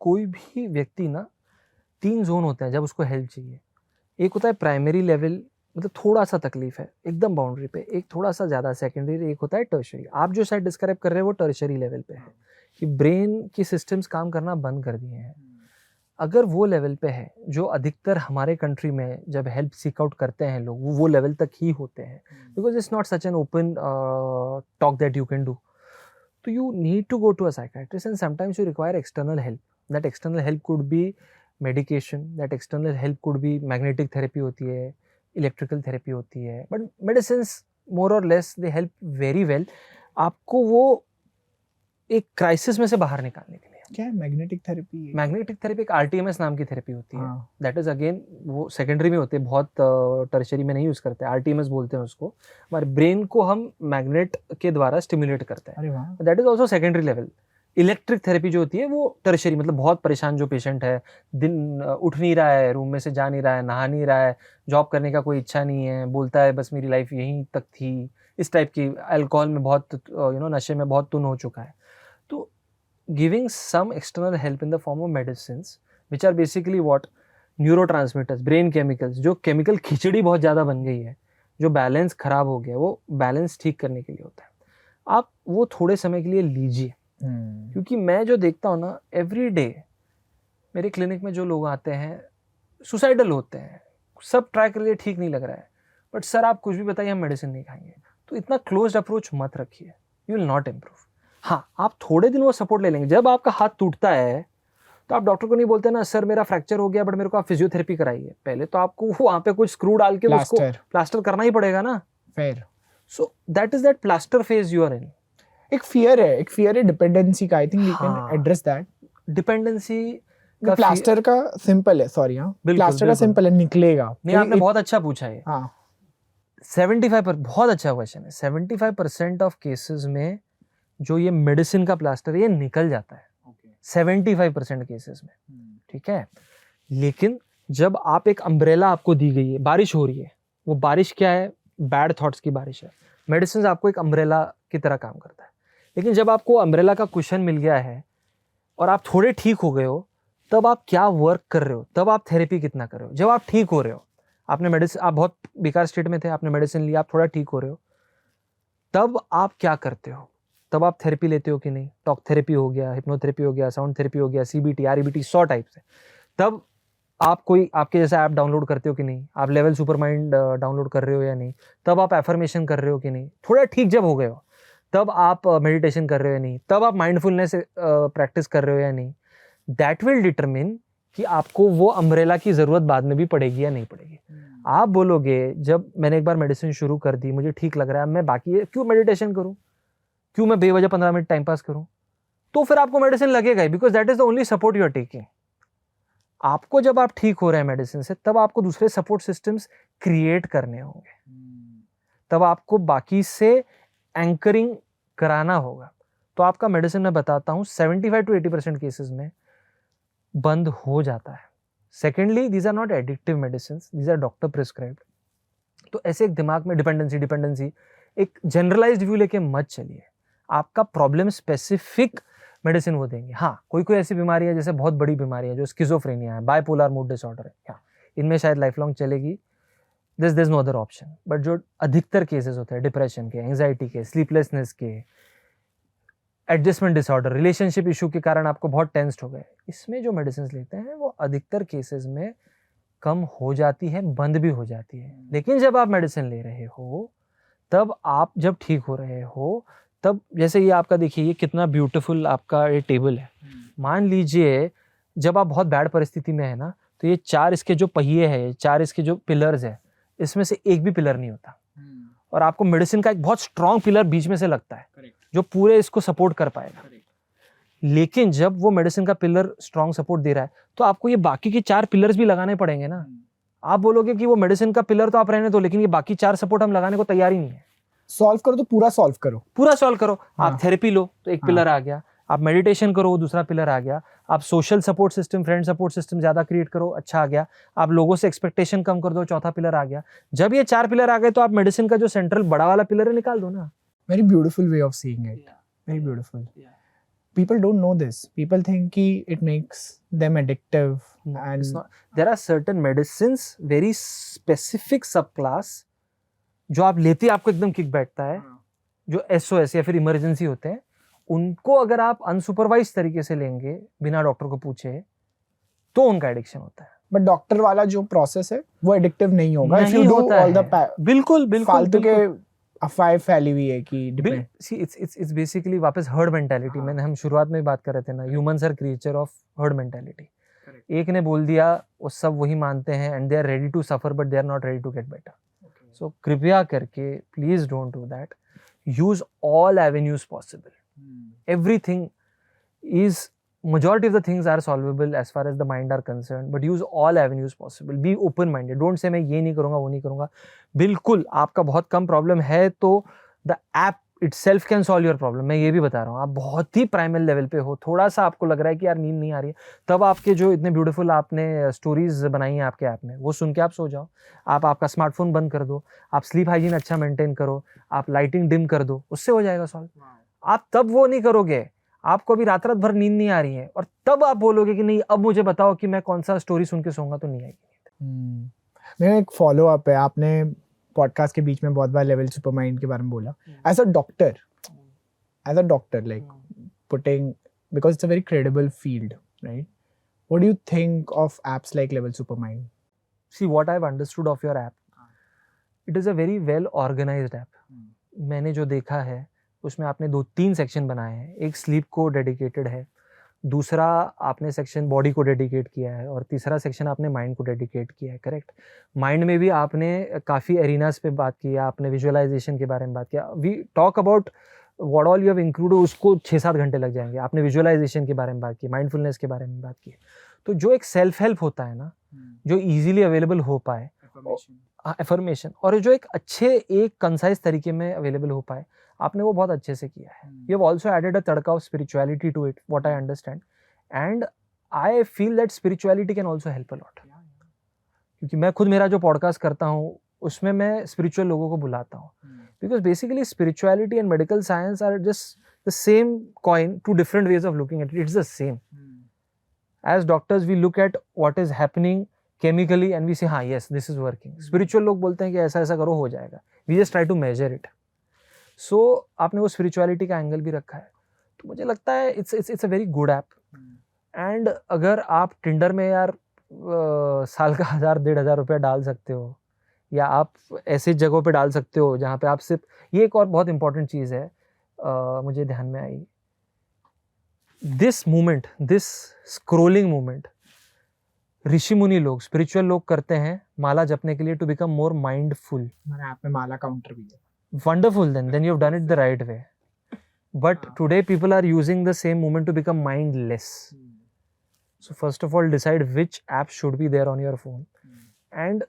कोई भी व्यक्ति ना 3 जोन होते हैं जब उसको हेल्प चाहिए. एक होता है प्राइमरी लेवल, मतलब थोड़ा सा तकलीफ है एकदम बाउंड्री पे, एक थोड़ा सा ज़्यादा सेकेंडरी, एक होता है टर्शरी. आप जो शायद डिस्क्राइब कर रहे हैं वो टर्शरी लेवल पे है कि ब्रेन की सिस्टम्स काम करना बंद कर दिए हैं. अगर वो लेवल पे है, जो अधिकतर हमारे कंट्री में जब हेल्प सीक आउट करते हैं लोग, वो लेवल तक ही होते हैं, because it's not such an open talk that you can do. तो you need to go to a psychiatrist and sometimes you require external help. That external help could be medication, that external help could be magnetic therapy होती है, इलेक्ट्रिकल थेरेपी होती है, बट मेडिसिन्स मोर और less they help very well आपको वो एक क्राइसिस में से बाहर निकालने के लिए. क्या है मैग्नेटिक थेरेपी? मैग्नेटिक थेरेपी एक RTMS नाम की थेरेपी होती है. हाँ. दैट इज अगेन वो सेकेंडरी में होते हैं, बहुत टर्शरी में नहीं यूज़ करते. RTMS बोलते हैं उसको. हमारे ब्रेन को हम मैग्नेट के द्वारा स्टिमुलेट करते हैं. अरे वाह. That is also secondary level. Electric therapy जो होती है वो टर्शरी, मतलब बहुत परेशान जो पेशेंट है, दिन उठ नहीं रहा है, रूम में से जा नहीं रहा है, नहा नहीं रहा है, जॉब करने का कोई इच्छा नहीं है, बोलता है बस मेरी लाइफ यहीं तक थी, इस टाइप की, अल्कोहल में बहुत नशे में बहुत तुन हो चुका है. तो giving some external help in the form of medicines which are basically what, neurotransmitters, brain chemicals, जो केमिकल खिचड़ी बहुत ज़्यादा बन गई है, जो बैलेंस ख़राब हो गया, वो बैलेंस ठीक करने के लिए होता है. आप वो थोड़े समय के लिए लीजिए. क्योंकि मैं जो देखता हूँ ना एवरी डे, मेरे क्लिनिक में जो लोग आते हैं सुसाइडल होते हैं, सब ट्राई कर लिए ठीक नहीं लग रहा है, बट सर आप कुछ भी बताइए हम मेडिसिन नहीं खाएंगे. तो इतना क्लोज्ड अप्रोच मत रखिए, यू विल नॉट इम्प्रूव. हाँ, आप थोड़े दिन वो सपोर्ट ले लेंगे. जब आपका हाथ टूटता है तो आप डॉक्टर को नहीं बोलते ना सर मेरा फ्रैक्चर हो गया बट मेरे को आप फिजियोथेरेपी कराइए. पहले तो आपको वहाँ पे कुछ स्क्रू डाल के उसको प्लास्टर करना ही पड़ेगा ना. Fair. So that is that plaster phase you are in. एक फियर है डिपेंडेंसी का. I think we can address that. Dependency plaster का सिंपल है. सॉरी, हाँ, प्लास्टर का सिंपल है, निकलेगा. नहीं, आपने बहुत अच्छा पूछा है. हाँ, 75% बहुत अच्छा क्वेश्चन है. 75% ऑफ केसेस में जो ये मेडिसिन का प्लास्टर ये निकल जाता है. 75% केसेस में. ठीक है. लेकिन जब आप एक अम्ब्रेला आपको दी गई है, बारिश हो रही है, वो बारिश क्या है, बैड थॉट्स की बारिश है. मेडिसिन आपको एक अम्ब्रेला की तरह काम करता है. लेकिन जब आपको अम्ब्रेला का कुशन मिल गया है और आप थोड़े ठीक हो गए हो, तब आप क्या वर्क कर रहे हो, तब आप थेरेपी कितना कर रहे हो. जब आप ठीक हो रहे हो, आपने मेडिसिन, आप बहुत बेकार स्टेट में थे, आपने मेडिसिन लिया, आप थोड़ा ठीक हो रहे हो, तब आप क्या करते हो, तब आप थेरेपी लेते हो कि नहीं. टॉक थेरेपी हो गया, हिप्नोथेरेपी हो गया, साउंड थेरेपी हो गया, CBT, REBT, 100 टाइप्स है. तब आप कोई आपके जैसा ऐप डाउनलोड करते हो कि नहीं, आप लेवल सुपर माइंड डाउनलोड कर रहे हो या नहीं, तब आप एफर्मेशन कर रहे हो कि नहीं, थोड़ा ठीक जब हो गए हो तब आप मेडिटेशन कर रहे हो या नहीं, तब आप माइंडफुलनेस प्रैक्टिस कर रहे हो या नहीं. दैट विल डिटरमिन कि आपको वो अम्ब्रेला की ज़रूरत बाद में भी पड़ेगी या नहीं पड़ेगी. आप बोलोगे जब मैंने एक बार मेडिसिन शुरू कर दी, मुझे ठीक लग रहा है, मैं बाकी क्यों मेडिटेशन करूँ, क्यों मैं बेवजह 15 मिनट टाइम पास करूँ, तो फिर आपको मेडिसिन लगेगा ही, because that is the only support you are taking. आपको जब आप ठीक हो रहे हैं मेडिसिन से, तब आपको दूसरे सपोर्ट सिस्टम्स क्रिएट करने होंगे, तब आपको बाकी से एंकरिंग कराना होगा. तो आपका मेडिसिन मैं बताता हूँ 75 to 80% केसेस में बंद हो जाता है. Secondly, these are not addictive medicine, these are doctor prescribed. तो ऐसे एक दिमाग में डिपेंडेंसी एक जनरलाइज्ड व्यू लेके मत चलिए. आपका प्रॉब्लम स्पेसिफिक मेडिसिन वो देंगे. हाँ, कोई ऐसी बीमारी है जैसे बहुत बड़ी बीमारी है जो स्किज़ोफ्रेनिया है, बाइपोलर मूड डिसऑर्डर है, हाँ, इनमें शायद लाइफ लॉन्ग चलेगी, this no other option. But जो अधिकतर केसेस होते हैं डिप्रेशन के, एंजाइटी के, स्लीपलेसनेस के, एडजस्टमेंट डिसऑर्डर, रिलेशनशिप इशू के कारण आपको बहुत टेंस्ड हो गए, इसमें जो मेडिसिन लेते हैं वो अधिकतर केसेस में कम हो जाती है, बंद भी हो जाती है. लेकिन जब आप मेडिसिन ले रहे हो, तब आप जब ठीक हो रहे हो, तब जैसे ये आपका देखिए, ये कितना ब्यूटीफुल आपका ये टेबल है. मान लीजिए जब आप बहुत बैड परिस्थिति में है ना, तो ये 4 इसके जो पहिए हैं, 4 इसके जो पिलर्स है, इसमें से एक भी पिलर नहीं होता. और आपको मेडिसिन का एक बहुत स्ट्रॉन्ग पिलर बीच में से लगता है, जो पूरे इसको सपोर्ट कर पाएगा. लेकिन जब वो मेडिसिन का पिलर स्ट्रॉन्ग सपोर्ट दे रहा है, तो आपको ये बाकी के 4 पिलर्स भी लगाने पड़ेंगे ना. आप बोलोगे कि वो मेडिसिन का पिलर तो आप रहने दो, लेकिन ये बाकी 4 सपोर्ट हम लगाने को तैयार ही नहीं है. सॉल्व करो तो पूरा सॉल्व करो. हाँ. आप थेरेपी लो तो एक पिलर आ गया, आप मेडिटेशन करो, वो दूसरा पिलर आ गया। आप social support system, friend support system ज़्यादा क्रिएट करो, अच्छा आ गया। आप लोगों से एक्सपेक्टेशन कम कर दो, चौथा पिलर आ गया। जब ये 4 पिलर आ गए तो आप मेडिसिन का जो सेंट्रल बड़ा वाला पिलर है निकाल दो ना। Very beautiful way of seeing it. Very beautiful. People don't know this. People think कि it makes them addictive. No, and it's not. There are certain medicines, very specific subclass, जो आप लेते ही आपको एकदम किक बैठता है, जो SOS या फिर इमरजेंसी होते हैं, उनको अगर आप अनसुपरवाइज तरीके से लेंगे बिना डॉक्टर को पूछे तो उनका एडिक्शन होता है। बट डॉक्टर वाला जो प्रोसेस है वो एडिक्टिव नहीं होगा if you नहीं do होता all the है। बिल्कुल बिल्कुल फालतू के बिल्कुल। अफवाहें फैली हुई है कि depend- See, it's basically वापस हर्ड मेंटालिटी। मैंने हम शुरुआत में बात कर रहे थे ना, humans are creature of herd mentality. एक ने बोल दिया वो सब वही मानते हैं and they are ready to suffer but they are not ready to get better. So कृपया करके please don't do that. Use all avenues possible. Everything is, majority of the things are solvable as far as the mind are concerned, but use all avenues possible. Be open minded. Don't say मैं ये नहीं करूँगा, वो नहीं करूँगा। बिल्कुल आपका बहुत कम प्रॉब्लम है तो the app itself can solve your problem। मैं ये भी बता रहा हूँ, आप बहुत ही प्राइमल लेवल पे हो, थोड़ा सा आपको लग रहा है कि यार नींद नहीं आ रही है, तब आपके जो इतने ब्यूटीफुल आपने स्टोरीज बनाई हैं आपके ऐप में, वो सुन के आप सो जाओ। आप आपका स्मार्टफोन बंद कर दो, आप स्लीप हाइजीन अच्छा मेंटेन करो, आप लाइटिंग डिम कर दो, उससे हो जाएगा सॉल्व। आप तब वो नहीं करोगे, आपको अभी रात रात भर नींद नहीं आ रही है और तब आप बोलोगे कि नहीं अब मुझे बताओ कि मैं कौन सा स्टोरी सुन के सोऊंगा, तो नहीं आएगी। मेरा एक फॉलो अप है, आपने पॉडकास्ट के बीच में बहुत बार लेवल सुपरमाइंड के बारे में बोला। As a doctor like putting, because it's a very credible field, right? What do you think of apps like Level SuperMind? See what I've understood of your app, it is a very well organized app। मैंने जो देखा है उसमें आपने 2-3 सेक्शन बनाए हैं। एक स्लीप को डेडिकेटेड है, दूसरा आपने सेक्शन बॉडी को डेडिकेट किया है और तीसरा सेक्शन आपने माइंड को डेडिकेट किया है। करेक्ट? माइंड में भी आपने काफ़ी एरिनास पे बात की है, आपने विजुअलाइजेशन के बारे में बात किया। We talk about what all you have included, उसको 6-7 घंटे लग जाएंगे। आपने विजुअलाइजेशन के बारे में बात की, माइंडफुलनेस के बारे में बात की। तो जो एक सेल्फ हेल्प होता है ना, जो ईजिली अवेलेबल हो पाए, एफर्मेशन, और जो एक अच्छे एक कंसाइज तरीके में अवेलेबल हो पाए, आपने वो बहुत अच्छे से किया है। You have also added a tadka of spirituality to it, what I understand, and I feel that spirituality can also help a lot. क्योंकि मैं खुद मेरा जो पॉडकास्ट करता हूँ उसमें मैं स्पिरिचुअल लोगों को बुलाता हूँ, because basically spirituality and medical science are just the same coin, two different ways of looking at it. It's the same. As doctors we look at what is happening chemically and we say हाँ yes this is working. Spiritual लोग बोलते हैं कि ऐसा ऐसा करो हो जाएगा, we just try to measure it. So आपने वो स्पिरिचुअलिटी का एंगल भी रखा है, तो मुझे लगता है it's a very good app. And अगर आप टिंडर में यार साल का 1,000-1,500 रुपया डाल सकते हो, या आप ऐसे जगहों पे डाल सकते हो जहाँ पे आप सिर्फ, ये एक और बहुत इंपॉर्टेंट चीज़ है मुझे ध्यान में आई, this movement, this scrolling movement ऋषि मुनि लोग, स्पिरिचुअल लोग करते हैं माला जपने के लिए, टू बिकम मोर माइंडफुल। हमारे ऐप में माला काउंटर भी है। Wonderful, then you've done it the right way. But today people are using the same movement to become mindless. So first of all, decide which app should be there on your phone, and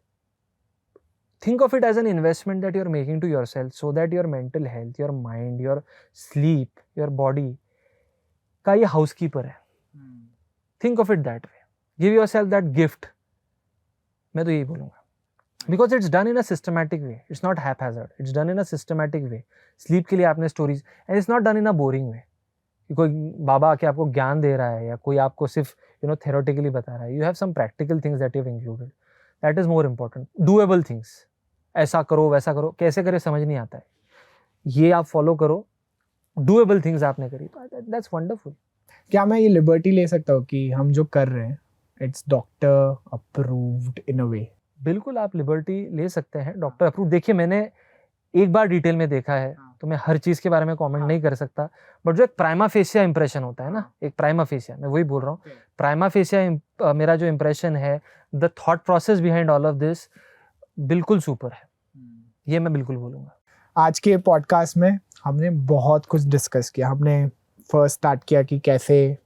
think of it as an investment that you're making to yourself, so that your mental health, your mind, your sleep, your body का ये housekeeper है। Think of it that way. Give yourself that gift. मैं तो यही बोलूँगा। Because it's done in a systematic way. It's not haphazard. It's done in a systematic way. Sleep के लिए आपने stories, and it's not done in a boring way. कि कोई बाबा आके आपको ज्ञान दे रहा है या कोई आपको सिर्फ theoretically बता रहा है. You have some practical things that you've included. That is more important. Doable things. ऐसा करो वैसा करो, कैसे करे समझ नहीं आता है, ये आप फॉलो करो। Doable things आपने करी, that's wonderful. क्या मैं ये लिबर्टी ले सकता हूँ कि हम जो कर रहे हैं it's doctor approved in a वे? बिल्कुल आप लिबर्टी ले सकते हैं, डॉक्टर अप्रूव। देखिए मैंने एक बार डिटेल में देखा है, तो मैं हर चीज़ के बारे में कमेंट नहीं कर सकता, बट जो एक प्राइमा फेसिया इंप्रेशन होता है ना, एक प्राइमा फेसिया, मैं वही बोल रहा हूँ, प्राइमा फेसिया मेरा जो इंप्रेशन है, the thought process behind all of this बिल्कुल सुपर है, ये मैं बिल्कुल बोलूँगा। आज के पॉडकास्ट में हमने बहुत कुछ डिस्कस किया। हमने फर्स्ट स्टार्ट किया कि कैसे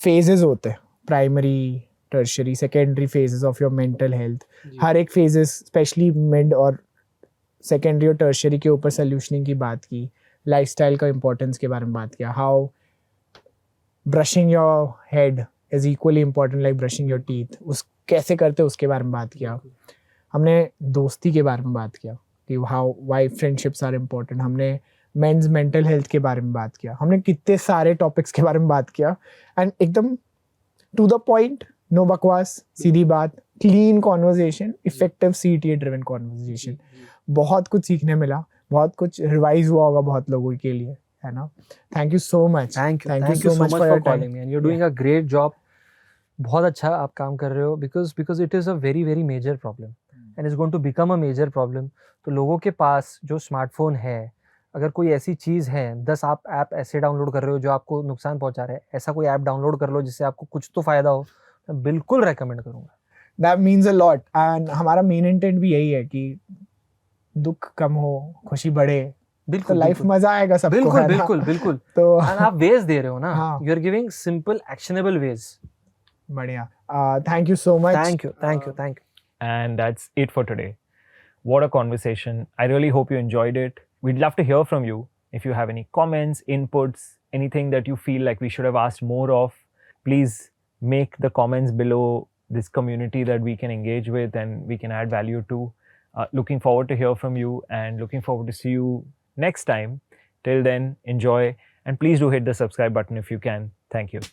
फेजेस होते हैं, primary, tertiary, secondary phases of your mental health. हर एक फेजेस, स्पेशली मिड और सेकेंडरी और टर्शरी के ऊपर सोल्यूशनिंग की बात की, लाइफस्टाइल का इंपॉर्टेंस के बारे में बात किया, how brushing your head is equally important like brushing your teeth. उस कैसे करते उसके बारे में बात किया. हमने दोस्ती के बारे में बात किया कि how why friendships are important. हमने मेंस मेंटल हेल्थ के बारे में बात किया. हमने कितने सारे टॉपिक्स के बारे में बात किया एंड एकदम टू द पॉइंट, नो बकवास, सीधी बात, clean conversation, effective CTA driven conversation. बहुत कुछ सीखने मिला, बहुत कुछ रिवाइज हुआ होगा बहुत लोगों के लिए, है ना. Thank you so much. Thank you so much for calling me, and you're doing a great job. बहुत अच्छा आप काम कर रहे हो because it is a very major problem and it's going to become a major problem. तो लोगों के पास जो स्मार्टफोन है, अगर कोई ऐसी चीज़ है, 10 आप ऐप ऐसे डाउनलोड कर रहे हो जो आपको नुकसान पहुंचा रहे हैं, ऐसा कोई ऐप डाउनलोड कर लो जिससे आपको कुछ तो फायदा हो, मैं बिल्कुल रेकमेंड करूँगा. That means a lot. And हमारा मेन इंटेंट भी यही है कि दुख कम हो, खुशी बढ़े, तो बिल्कुल लाइफ मजा आएगा सबको, बिल्कुल है ना? बिल्कुल बिल्कुल. तो And आप वेज दे रहे हो ना, हाँ. You are giving simple actionable ways. बढ़िया. Thank you so much. Thank you. And that's it for today. What a conversation. I really hope you enjoyed it. We'd love to hear from you. If you have any comments, inputs, anything that you feel like we should have asked more of, please make the comments below this community that we can engage with and we can add value to. Looking forward to hear from you and looking forward to see you next time. Till then, enjoy and please do hit the subscribe button if you can. Thank you.